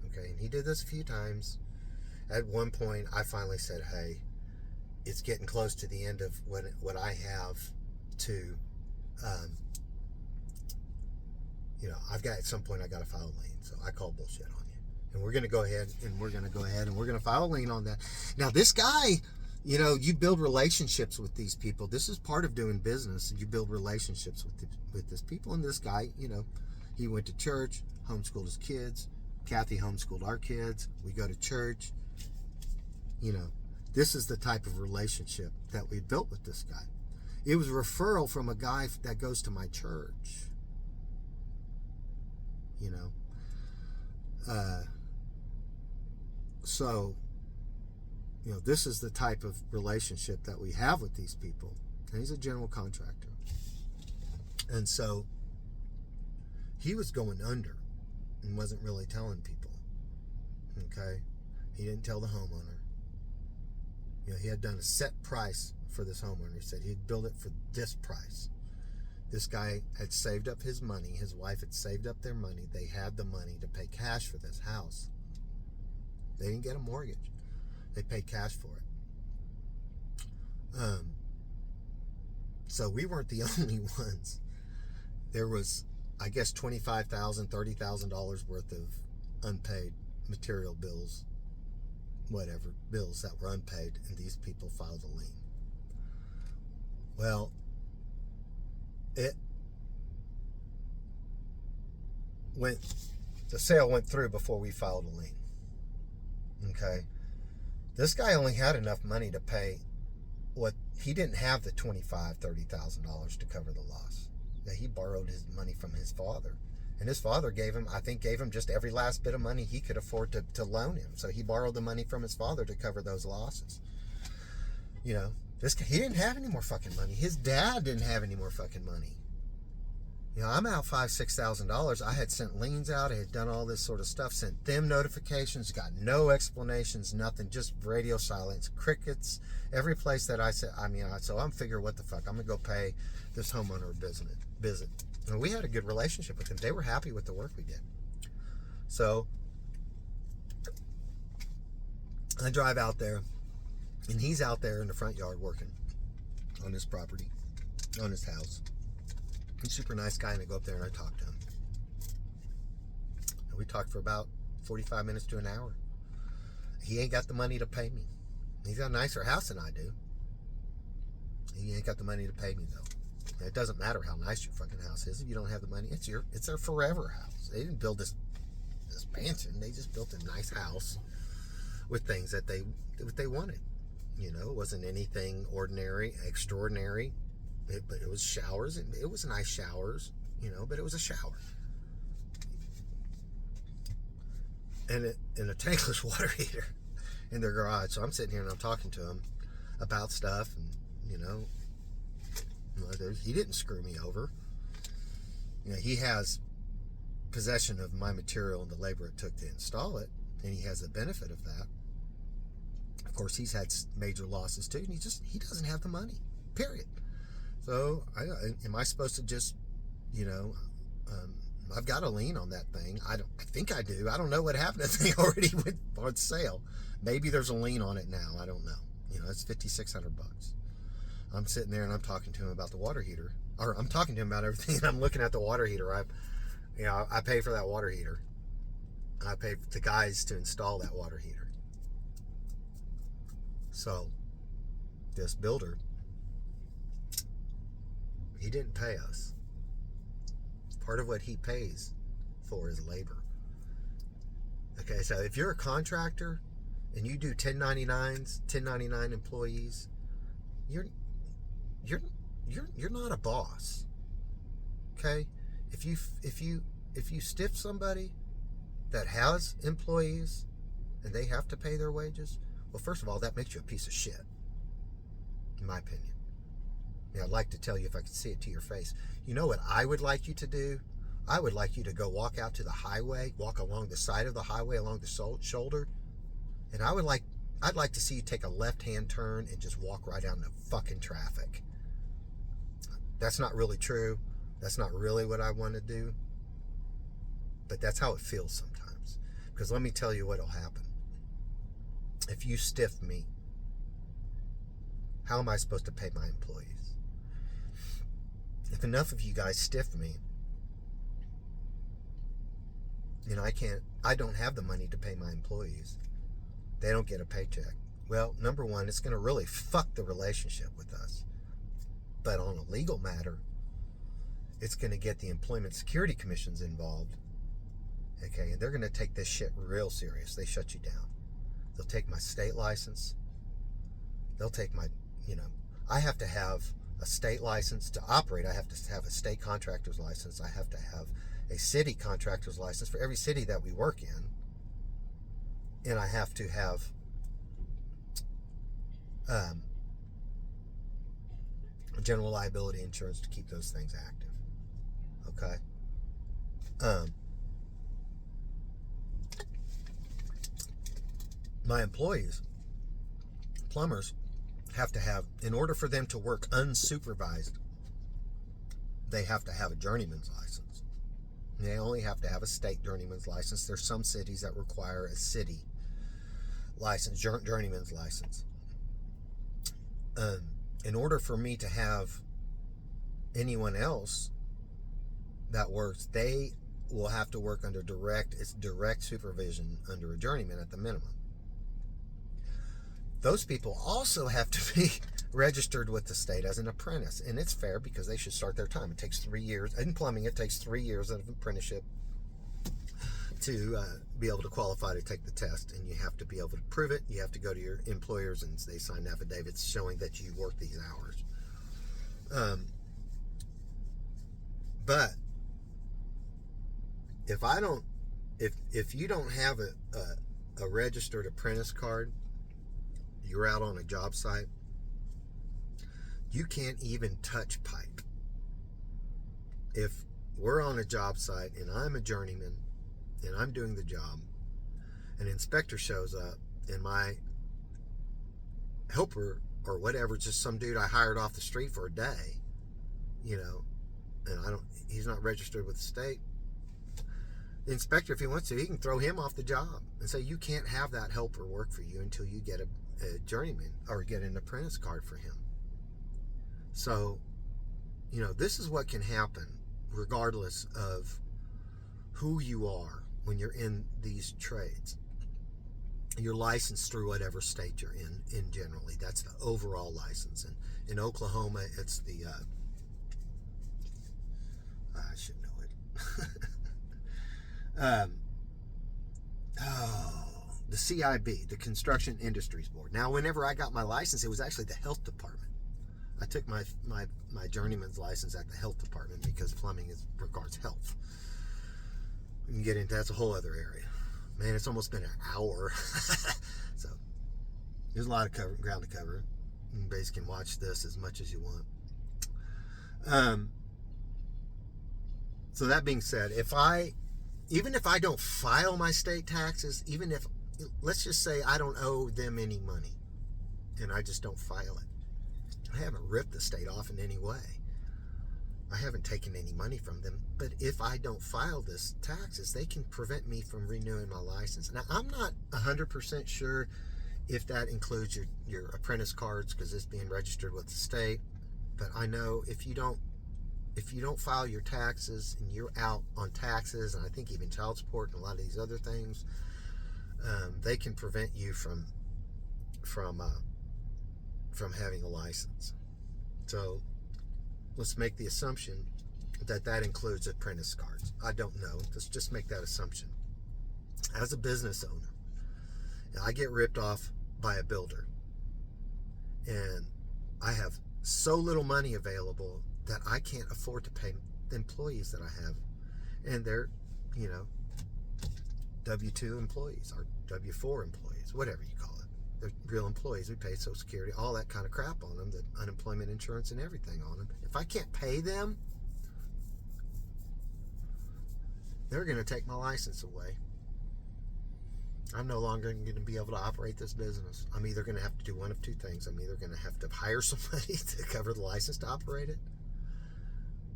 Okay, and he did this a few times. At one point, I finally said, hey, it's getting close to the end of what I have to, at some point I got to file a lien. So I call bullshit on you. And we're going to go ahead and we're going to file a lien on that. Now, this guy, you build relationships with these people. This is part of doing business. You build relationships with this people. And this guy, he went to church, homeschooled his kids. Kathy homeschooled our kids. We go to church. This is the type of relationship that we built with this guy. It was a referral from a guy that goes to my church. So, this is the type of relationship that we have with these people. And he's a general contractor. And so, he was going under and wasn't really telling people. Okay? He didn't tell the homeowner. He had done a set price for this homeowner. He said he'd build it for this price. This guy had saved up his money. His wife had saved up their money. They had the money to pay cash for this house. They didn't get a mortgage. They paid cash for it. So we weren't the only ones. There was, I guess, $25,000, $30,000 worth of unpaid material bills, whatever, bills that were unpaid, and these people filed a lien. Well, the sale went through before we filed a lien. Okay. This guy only had enough money to pay he didn't have the $25,000-$30,000 to cover the loss. He borrowed his money from his father. And his father gave him just every last bit of money he could afford to loan him. So he borrowed the money from his father to cover those losses. You know, he didn't have any more fucking money. His dad didn't have any more fucking money. You know, I'm out $5,000-$6,000. I had sent liens out. I had done all this sort of stuff, sent them notifications, got no explanations, nothing, just radio silence, crickets, every place that I said, so I'm figuring, what the fuck, I'm going to go pay this homeowner a visit. And we had a good relationship with them. They were happy with the work we did. So I drive out there, and he's out there in the front yard working on his property, on his house. He's a super nice guy, and I go up there and I talk to him. And we talked for about 45 minutes to an hour. He ain't got the money to pay me. He's got a nicer house than I do. He ain't got the money to pay me, though. It doesn't matter how nice your fucking house is. If you don't have the money, it's their forever house. They didn't build this mansion. They just built a nice house with things that they wanted. You know, it wasn't anything ordinary, extraordinary. But it was showers. It was nice showers, you know, but it was a shower. And a tankless water heater in their garage. So I'm sitting here and I'm talking to him about stuff, and, you know, he didn't screw me over. You know, he has possession of my material and the labor it took to install it, and he has the benefit of that. Of course, he's had major losses too, and he doesn't have the money, period. So, am I supposed to just, you know, I've got a lien on that thing. I think I do. I don't know what happened. That thing already went on sale. Maybe there's a lien on it now. I don't know. You know, it's $5,600. I'm sitting there and I'm talking to him about the water heater, or I'm talking to him about everything. And I'm looking at the water heater. I pay for that water heater. I pay the guys to install that water heater. So, this builder, he didn't pay us. Part of what he pays for is labor. Okay, so if you're a contractor and you do 1099s, 1099 employees, you're not a boss. Okay? If you stiff somebody that has employees and they have to pay their wages, well, first of all, that makes you a piece of shit, in my opinion. I'd like to tell you if I could see it to your face. You know what I would like you to do? I would like you to go walk out to the highway, walk along the side of the highway, along the shoulder, and I'd like to see you take a left-hand turn and just walk right out into fucking traffic. That's not really true. That's not really what I want to do, but that's how it feels sometimes. Because let me tell you what'll happen. If you stiff me, how am I supposed to pay my employees? If enough of you guys stiff me, you know, I don't have the money to pay my employees. They don't get a paycheck. Well, number one, it's going to really fuck the relationship with us. But on a legal matter, it's going to get the Employment Security Commissions involved. Okay, and they're going to take this shit real serious. They shut you down. They'll take my state license. They'll take my, you know, I have to have a state license to operate. I have to have a state contractor's license. I have to have a city contractor's license for every city that we work in. And I have to have general liability insurance to keep those things active. Okay? My employees, plumbers, have to have, in order for them to work unsupervised, they have to have a journeyman's license. They only have to have a state journeyman's license. There's some cities that require a city license, journeyman's license. In order for me to have anyone else that works, they will have to work under direct supervision under a journeyman at the minimum. Those people also have to be registered with the state as an apprentice, and it's fair because they should start their time. It takes 3 years. In plumbing, it takes 3 years of apprenticeship to be able to qualify to take the test, and you have to be able to prove it. You have to go to your employers, and they sign affidavits showing that you work these hours. But if you don't have a registered apprentice card, you're out on a job site, you can't even touch pipe. If we're on a job site and I'm a journeyman and I'm doing the job, an inspector shows up and my helper or whatever, just some dude I hired off the street for a day, and he's not registered with the state, the inspector, if he wants to, he can throw him off the job and say, you can't have that helper work for you until you get a journeyman or get an apprentice card for him. So, this is what can happen regardless of who you are when you're in these trades. You're licensed through whatever state you're in generally. That's the overall license. And in Oklahoma, it's the, I should know it. The CIB, the Construction Industries Board. Now, whenever I got my license, it was actually the health department. I took my journeyman's license at the health department because plumbing regards health. We can get into that's a whole other area. Man, it's almost been an hour. So there's a lot of ground to cover. You basically can watch this as much as you want. So that being said, even if I don't file my state taxes, even if, let's just say I don't owe them any money and I just don't file it, I haven't ripped the state off in any way. I haven't taken any money from them. But if I don't file this taxes, they can prevent me from renewing my license. Now, I'm not 100% sure if that includes your apprentice cards because it's being registered with the state. But I know if you don't file your taxes and you're out on taxes, and I think even child support and a lot of these other things, they can prevent you from having a license. So let's make the assumption that includes apprentice cards. I don't know. Let's just make that assumption. As a business owner, I get ripped off by a builder, and I have so little money available that I can't afford to pay the employees that I have. And they're, W-2 employees or W-4 employees, whatever you call it. They're real employees. We pay Social Security, all that kind of crap on them, the unemployment insurance and everything on them. If I can't pay them, they're going to take my license away. I'm no longer going to be able to operate this business. I'm either going to have to do one of two things. I'm either going to have to hire somebody to cover the license to operate it,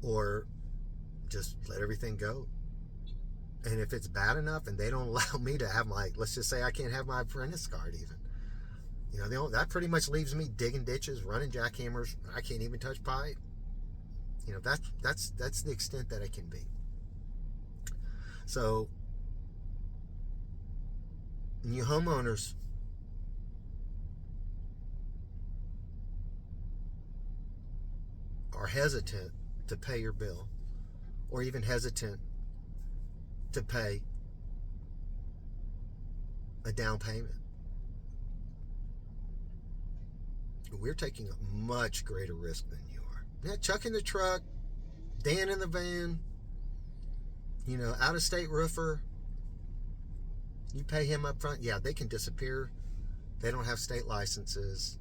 or just let everything go. And if it's bad enough and they don't allow me to have let's just say I can't have my apprentice card even. That pretty much leaves me digging ditches, running jackhammers. I can't even touch pipe. That's the extent that it can be. So, you homeowners are hesitant to pay your bill, or even hesitant to pay a down payment. We're taking a much greater risk than you are. Yeah, Chuck in the truck, Dan in the van, out-of-state roofer, you pay him up front. Yeah, they can disappear. They don't have state licenses.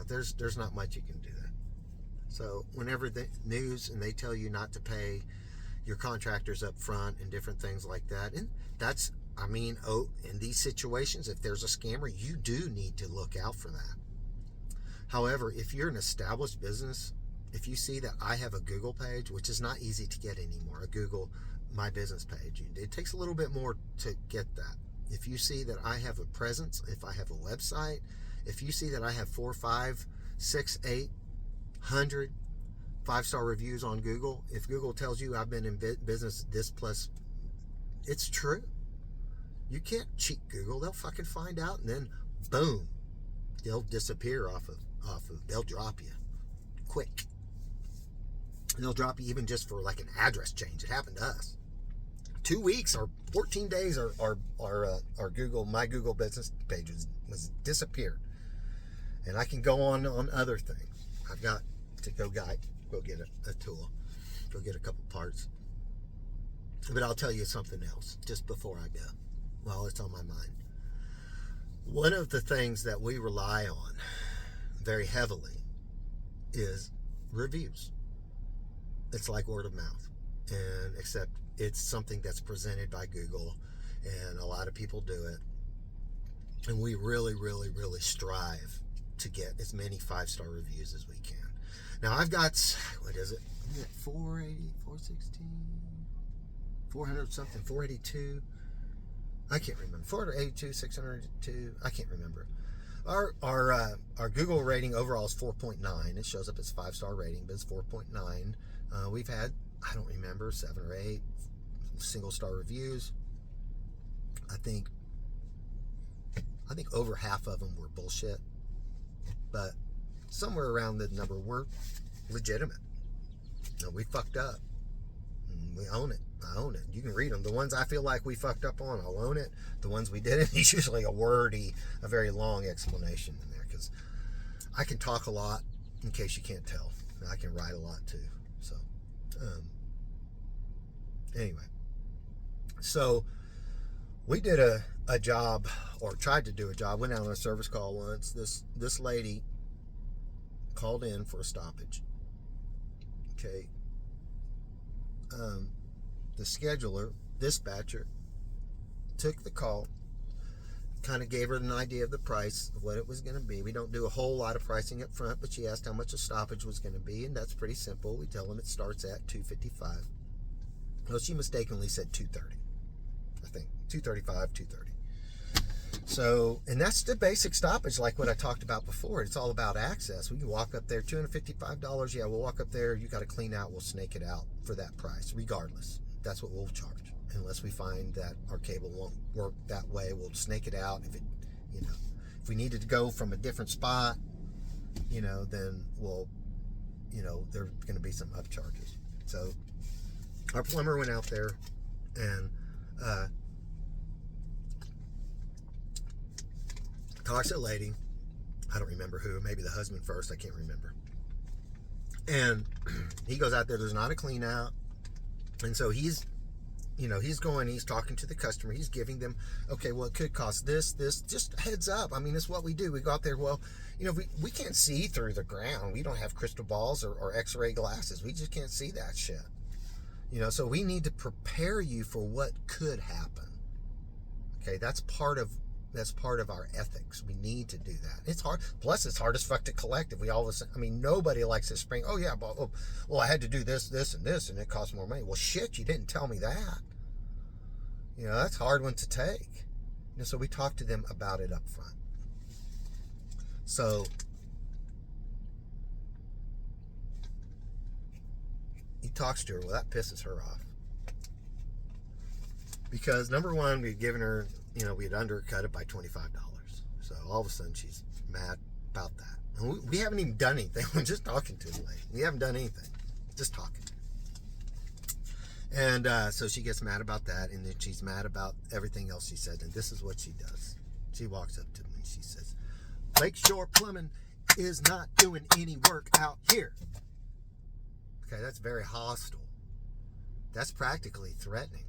There's not much you can do that. So whenever the news and they tell you not to pay your contractors up front and different things like that, and that's, in these situations, if there's a scammer, you do need to look out for that. However, if you're an established business, if you see that I have a Google page, which is not easy to get anymore, a Google My Business page, it takes a little bit more to get that. If you see that I have a presence, if I have a website, if you see that I have 4, 5, 6, 800 5-star reviews on Google, if Google tells you I've been in business this plus, it's true. You can't cheat Google. They'll fucking find out, and then boom, they'll disappear off of. They'll drop you quick. And they'll drop you even just for like an address change. It happened to us. 2 weeks or 14 days, our Google, my Google business page was disappeared. And I can go on other things. I've got to go get a tool, go get a couple parts. But I'll tell you something else just before I go, while it's on my mind. One of the things that we rely on very heavily is reviews. It's like word of mouth, and except it's something that's presented by Google, and a lot of people do it. And we really, really, really strive to get as many 5-star reviews as we can. Now I've got, what is it? I'm at 480, 416, 400 something, 482. I can't remember. 482, 602. I can't remember. Our Google rating overall is 4.9. It shows up as 5-star rating, but it's 4.9. We've had, I don't remember, 7 or 8 single-star reviews. I think over half of them were bullshit, but somewhere around the number were legitimate. No, we fucked up. We own it. I own it. You can read them. The ones I feel like we fucked up on, I'll own it. The ones we didn't, it's usually a very long explanation in there, because I can talk a lot, in case you can't tell. I can write a lot too. So, anyway. So, we did a job, or tried to do a job, went out on a service call once. This lady called in for a stoppage. Okay. The scheduler, dispatcher, took the call, kind of gave her an idea of the price of what it was going to be. We don't do a whole lot of pricing up front, but she asked how much a stoppage was going to be, and that's pretty simple. We tell them it starts at $255. Well, she mistakenly said $230. I think $235, $230. So, and that's the basic stoppage, like what I talked about before. It's all about access. We can walk up there, $255. Yeah, we'll walk up there. You got to clean out. We'll snake it out for that price, regardless. That's what we'll charge, unless we find that our cable won't work that way. We'll snake it out. If we needed to go from a different spot, then we'll, there's going to be some upcharges. So, our plumber went out there and talks to a lady. I don't remember who. Maybe the husband first. I can't remember. And he goes out there. There's not a clean out. And so he's talking to the customer. He's giving them, okay, well, it could cost this, just heads up. I mean, it's what we do. We go out there, well, we can't see through the ground. We don't have crystal balls or x-ray glasses. We just can't see that shit. So we need to prepare you for what could happen. Okay, that's part of our ethics. We need to do that. It's hard. Plus, it's hard as fuck to collect if we all of a sudden, nobody likes to spring, oh yeah, well, I had to do this, and this, and it costs more money. Well, shit, you didn't tell me that. That's a hard one to take. So we talk to them about it up front. So he talks to her. Well, that pisses her off. Because number one, we'd given her, we had undercut it by $25. So all of a sudden she's mad about that. And we haven't even done anything. We're just talking to the lady. We haven't done anything. Just talking. And so she gets mad about that, and then she's mad about everything else she said. And this is what she does. She walks up to me and she says, Lakeshore Plumbing is not doing any work out here. Okay, that's very hostile. That's practically threatening.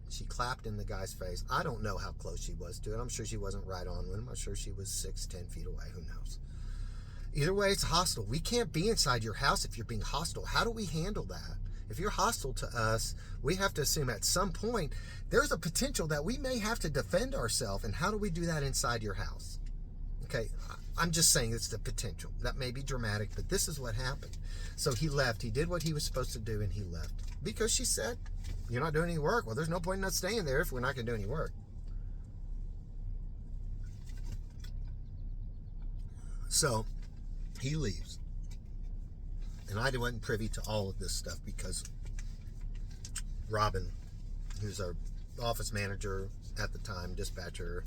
She clapped in the guy's face. I don't know how close she was to it. I'm sure she wasn't right on with him. I'm sure she was 6-10 feet away. Who knows? Either way, it's hostile. We can't be inside your house if you're being hostile. How do we handle that? If you're hostile to us, we have to assume at some point there's a potential that we may have to defend ourselves. And how do we do that inside your house? Okay, I'm just saying it's the potential. That may be dramatic, but this is what happened. So he left. He did what he was supposed to do, and he left. Because she said, you're not doing any work. Well, there's no point in us staying there if we're not going to do any work. So he leaves. And I wasn't privy to all of this stuff because Robin, who's our office manager at the time, dispatcher,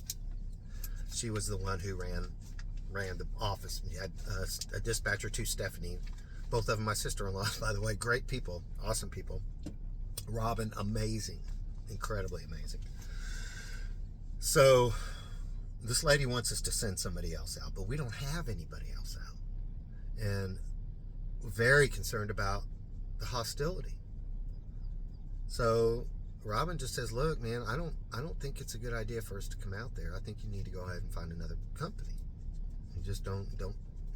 she was the one who ran the office. We had a dispatcher too, Stephanie. Both of them my sister-in-law, by the way. Great people, awesome people. Robin, amazing, incredibly amazing. So this lady wants us to send somebody else out, but we don't have anybody else out. And we're very concerned about the hostility. So Robin just says, look, man, I don't think it's a good idea for us to come out there. I think you need to go ahead and find another company. You just don't,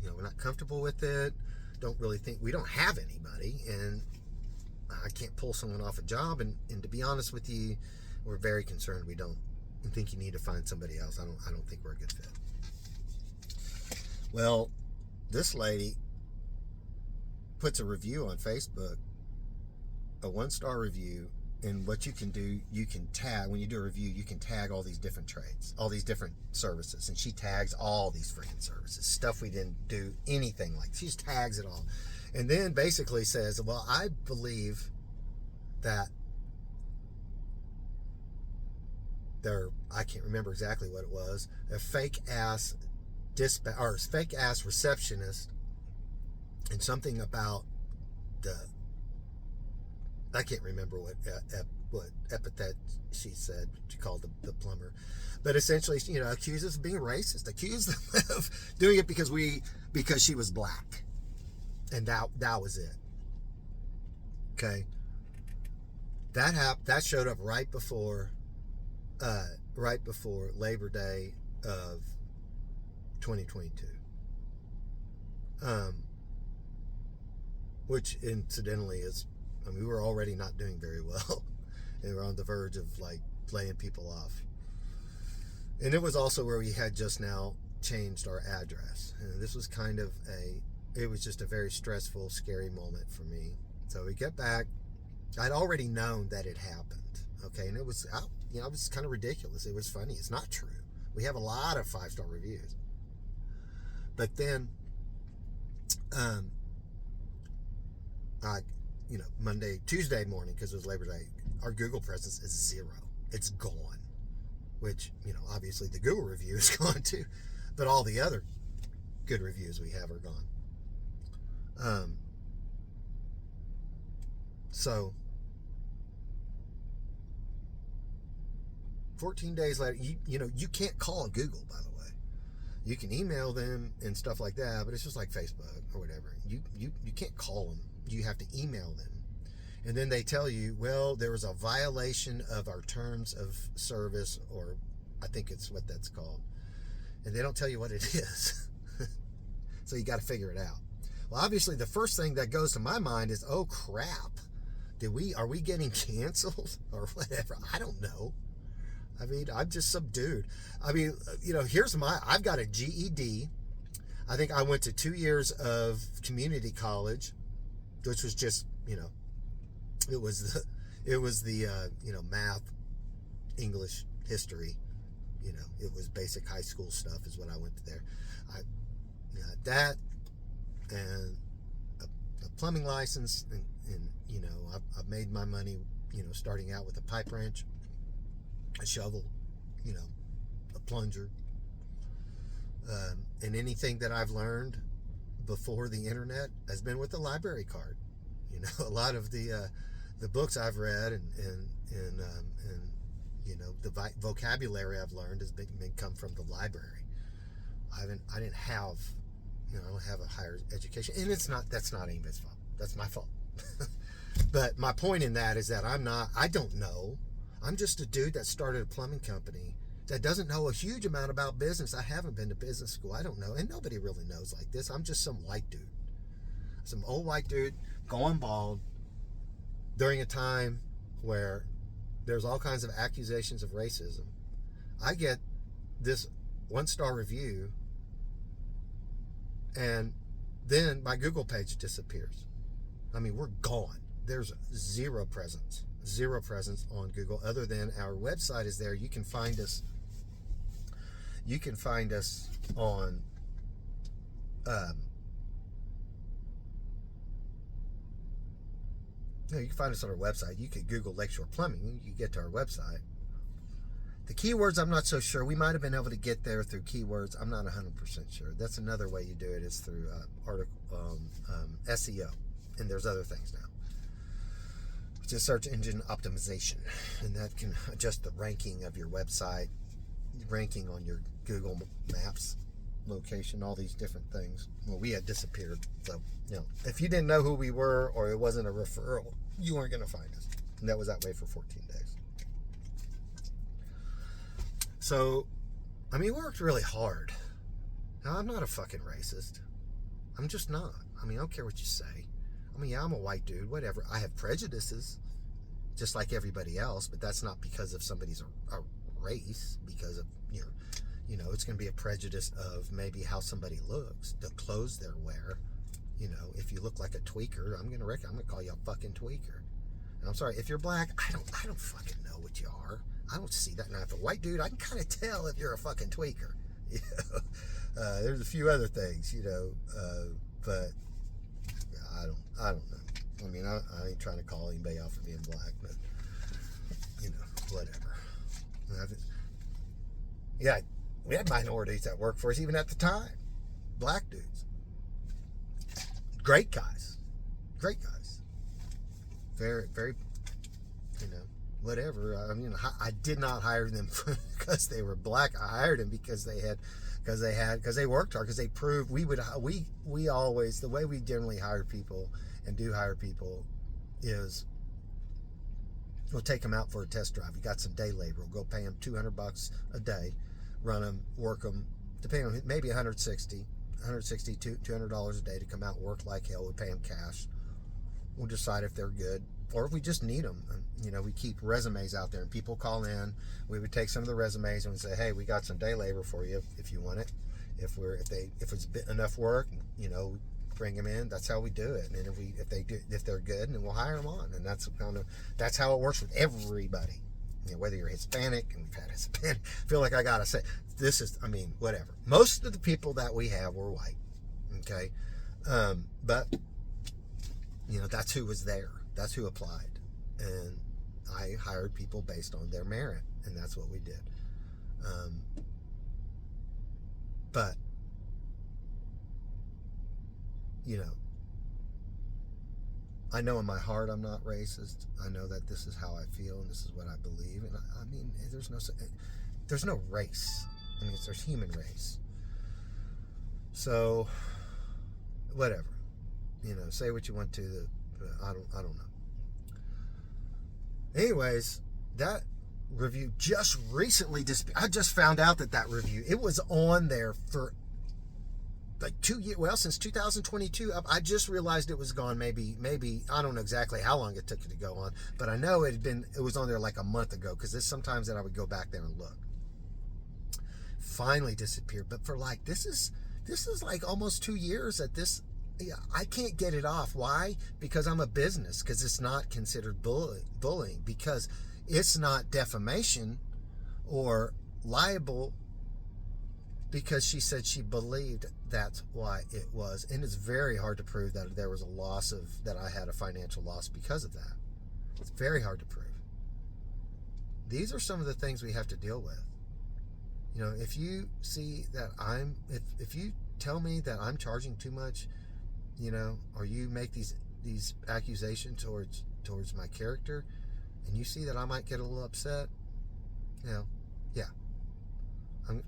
we're not comfortable with it. Don't really think, we don't have anybody, and I can't pull someone off a job. And to be honest with you, we're very concerned. We don't think you need to find somebody else. I don't think we're a good fit. Well, this lady puts a review on Facebook, a 1-star review. And what you can do, you can tag, when you do a review, you can tag all these different trades, all these different services. And she tags all these freaking services, stuff we didn't do anything like. She just tags it all. And then basically says, well, I believe that I can't remember exactly what it was, a fake ass receptionist, and something about I can't remember what epithet she said. She called the plumber, but essentially, accused us of being racist. Accused them of doing it because she was black, and that was it. Okay, that showed up right before Labor Day of 2022. Which incidentally is, we were already not doing very well, and we're on the verge of laying people off. And it was also where we had just now changed our address, and this was it was just a very stressful, scary moment for me. So we get back. I'd already known that it happened. Okay, and it was it was kind of ridiculous. It was funny. It's not true. We have a lot of 5-star reviews, but then Tuesday morning, because it was Labor Day, our Google presence is 0. It's gone. Which, obviously the Google review is gone too, but all the other good reviews we have are gone. So 14 days later, you can't call Google, by the way. You can email them and stuff like that, but it's just like Facebook or whatever. You can't call them. You have to email them. And then they tell you, well, there was a violation of our terms of service, or I think it's what that's called. And they don't tell you what it is. So you got to figure it out. Well, obviously the first thing that goes to my mind is, oh crap, are we getting canceled or whatever? I don't know. I'm just subdued. I've got a GED. I think I went to 2 years of community college, which was just, it was the math, English, history, it was basic high school stuff is what I went to there. I got that and a plumbing license, and I've made my money, starting out with a pipe wrench, a shovel, a plunger, and anything that I've learned before the internet has been with the library card. A lot of the books I've read and the vocabulary I've learned has been come from the library. I don't have a higher education, and that's not anybody's fault. That's my fault. But my point in that is that I don't know. I'm just a dude that started a plumbing company that doesn't know a huge amount about business. I haven't been to business school. I don't know. And nobody really knows like this. I'm just some white dude. Some old white dude going bald during a time where there's all kinds of accusations of racism. I get this 1-star review, and then my Google page disappears. We're gone. There's zero presence on Google, other than our website is there. You can find us on You can find us on our website. You could Google Lakeshore Plumbing. You get to our website. The keywords, I'm not so sure. We might have been able to get there through keywords. I'm not 100% sure. That's another way you do it, is through SEO. And there's other things now. Just search engine optimization. And that can adjust the ranking of your website, ranking on your Google Maps location, all these different things. Well, we had disappeared. So, if you didn't know who we were, or it wasn't a referral, you weren't going to find us. And that was that way for 14 days. So, we worked really hard. Now, I'm not a fucking racist. I'm just not. I don't care what you say. I'm a white dude, whatever. I have prejudices, just like everybody else, but that's not because of somebody's a race, because of, it's going to be a prejudice of maybe how somebody looks, the clothes they wear. If you look like a tweaker, I'm going to call you a fucking tweaker. And I'm sorry, if you're black, I don't fucking know what you are. I don't see that. Now, if a white dude, I can kind of tell if you're a fucking tweaker. There's a few other things, but I don't know. I ain't trying to call anybody out for being black, but whatever. Yeah, we had minorities that worked for us even at the time. Black dudes, great guys, very, very, whatever. I did not hire them because they were black. I hired them because they worked hard, because they proved we always, the way we generally hire people and do hire people is we'll take them out for a test drive. We got some day labor. We'll go pay them $200 a day, run them, work them, depending on maybe $160, $200 a day to come out and work like hell. We pay them cash. We'll decide if they're good or if we just need them. We keep resumes out there, and people call in. We would take some of the resumes and we'd say, hey, we got some day labor for you if you want it. If it's enough work, bring them in. That's how we do it. And if they're good, then we'll hire them on. And that's how it works with everybody. Whether you're Hispanic, and we've had Hispanic, I feel like I gotta say this is, whatever. Most of the people that we have were white. Okay, but that's who was there. That's who applied, and I hired people based on their merit, and that's what we did. But I know in my heart I'm not racist. I know that this is how I feel and this is what I believe. And there's no race. There's human race. So whatever, say what you want to. I don't know. Anyways, that review just recently I just found out that review, it was on there for like 2 years, since 2022. I just realized it was gone. Maybe I don't know exactly how long it took it to go on, but I know it was on there like a month ago, because there's sometimes that I would go back there and look. Finally disappeared, but for this is like almost 2 years at this. Yeah, I can't get it off. Why? Because I'm a business. Because it's not considered bullying. Because it's not defamation or libel. Because she said she believed that's why it was. And it's very hard to prove that there was that I had a financial loss because of that. It's very hard to prove. These are some of the things we have to deal with. If you see that if you tell me that I'm charging too much, or you make these accusations towards my character, and you see that I might get a little upset, yeah, I'm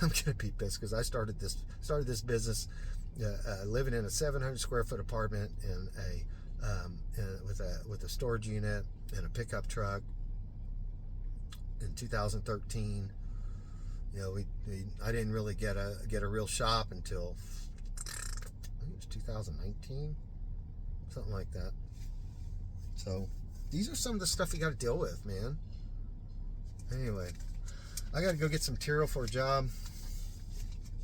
gonna be pissed, because I started this business living in a 700 square foot apartment with a storage unit and a pickup truck in 2013. I didn't really get a real shop until 2019, something like that. So these are some of the stuff you got to deal with, man. Anyway, I got to go get some material for a job.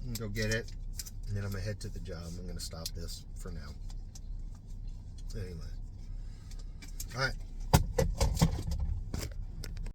I'm gonna go get it, and then I'm gonna head to the job. I'm gonna stop this for now. Anyway, all right.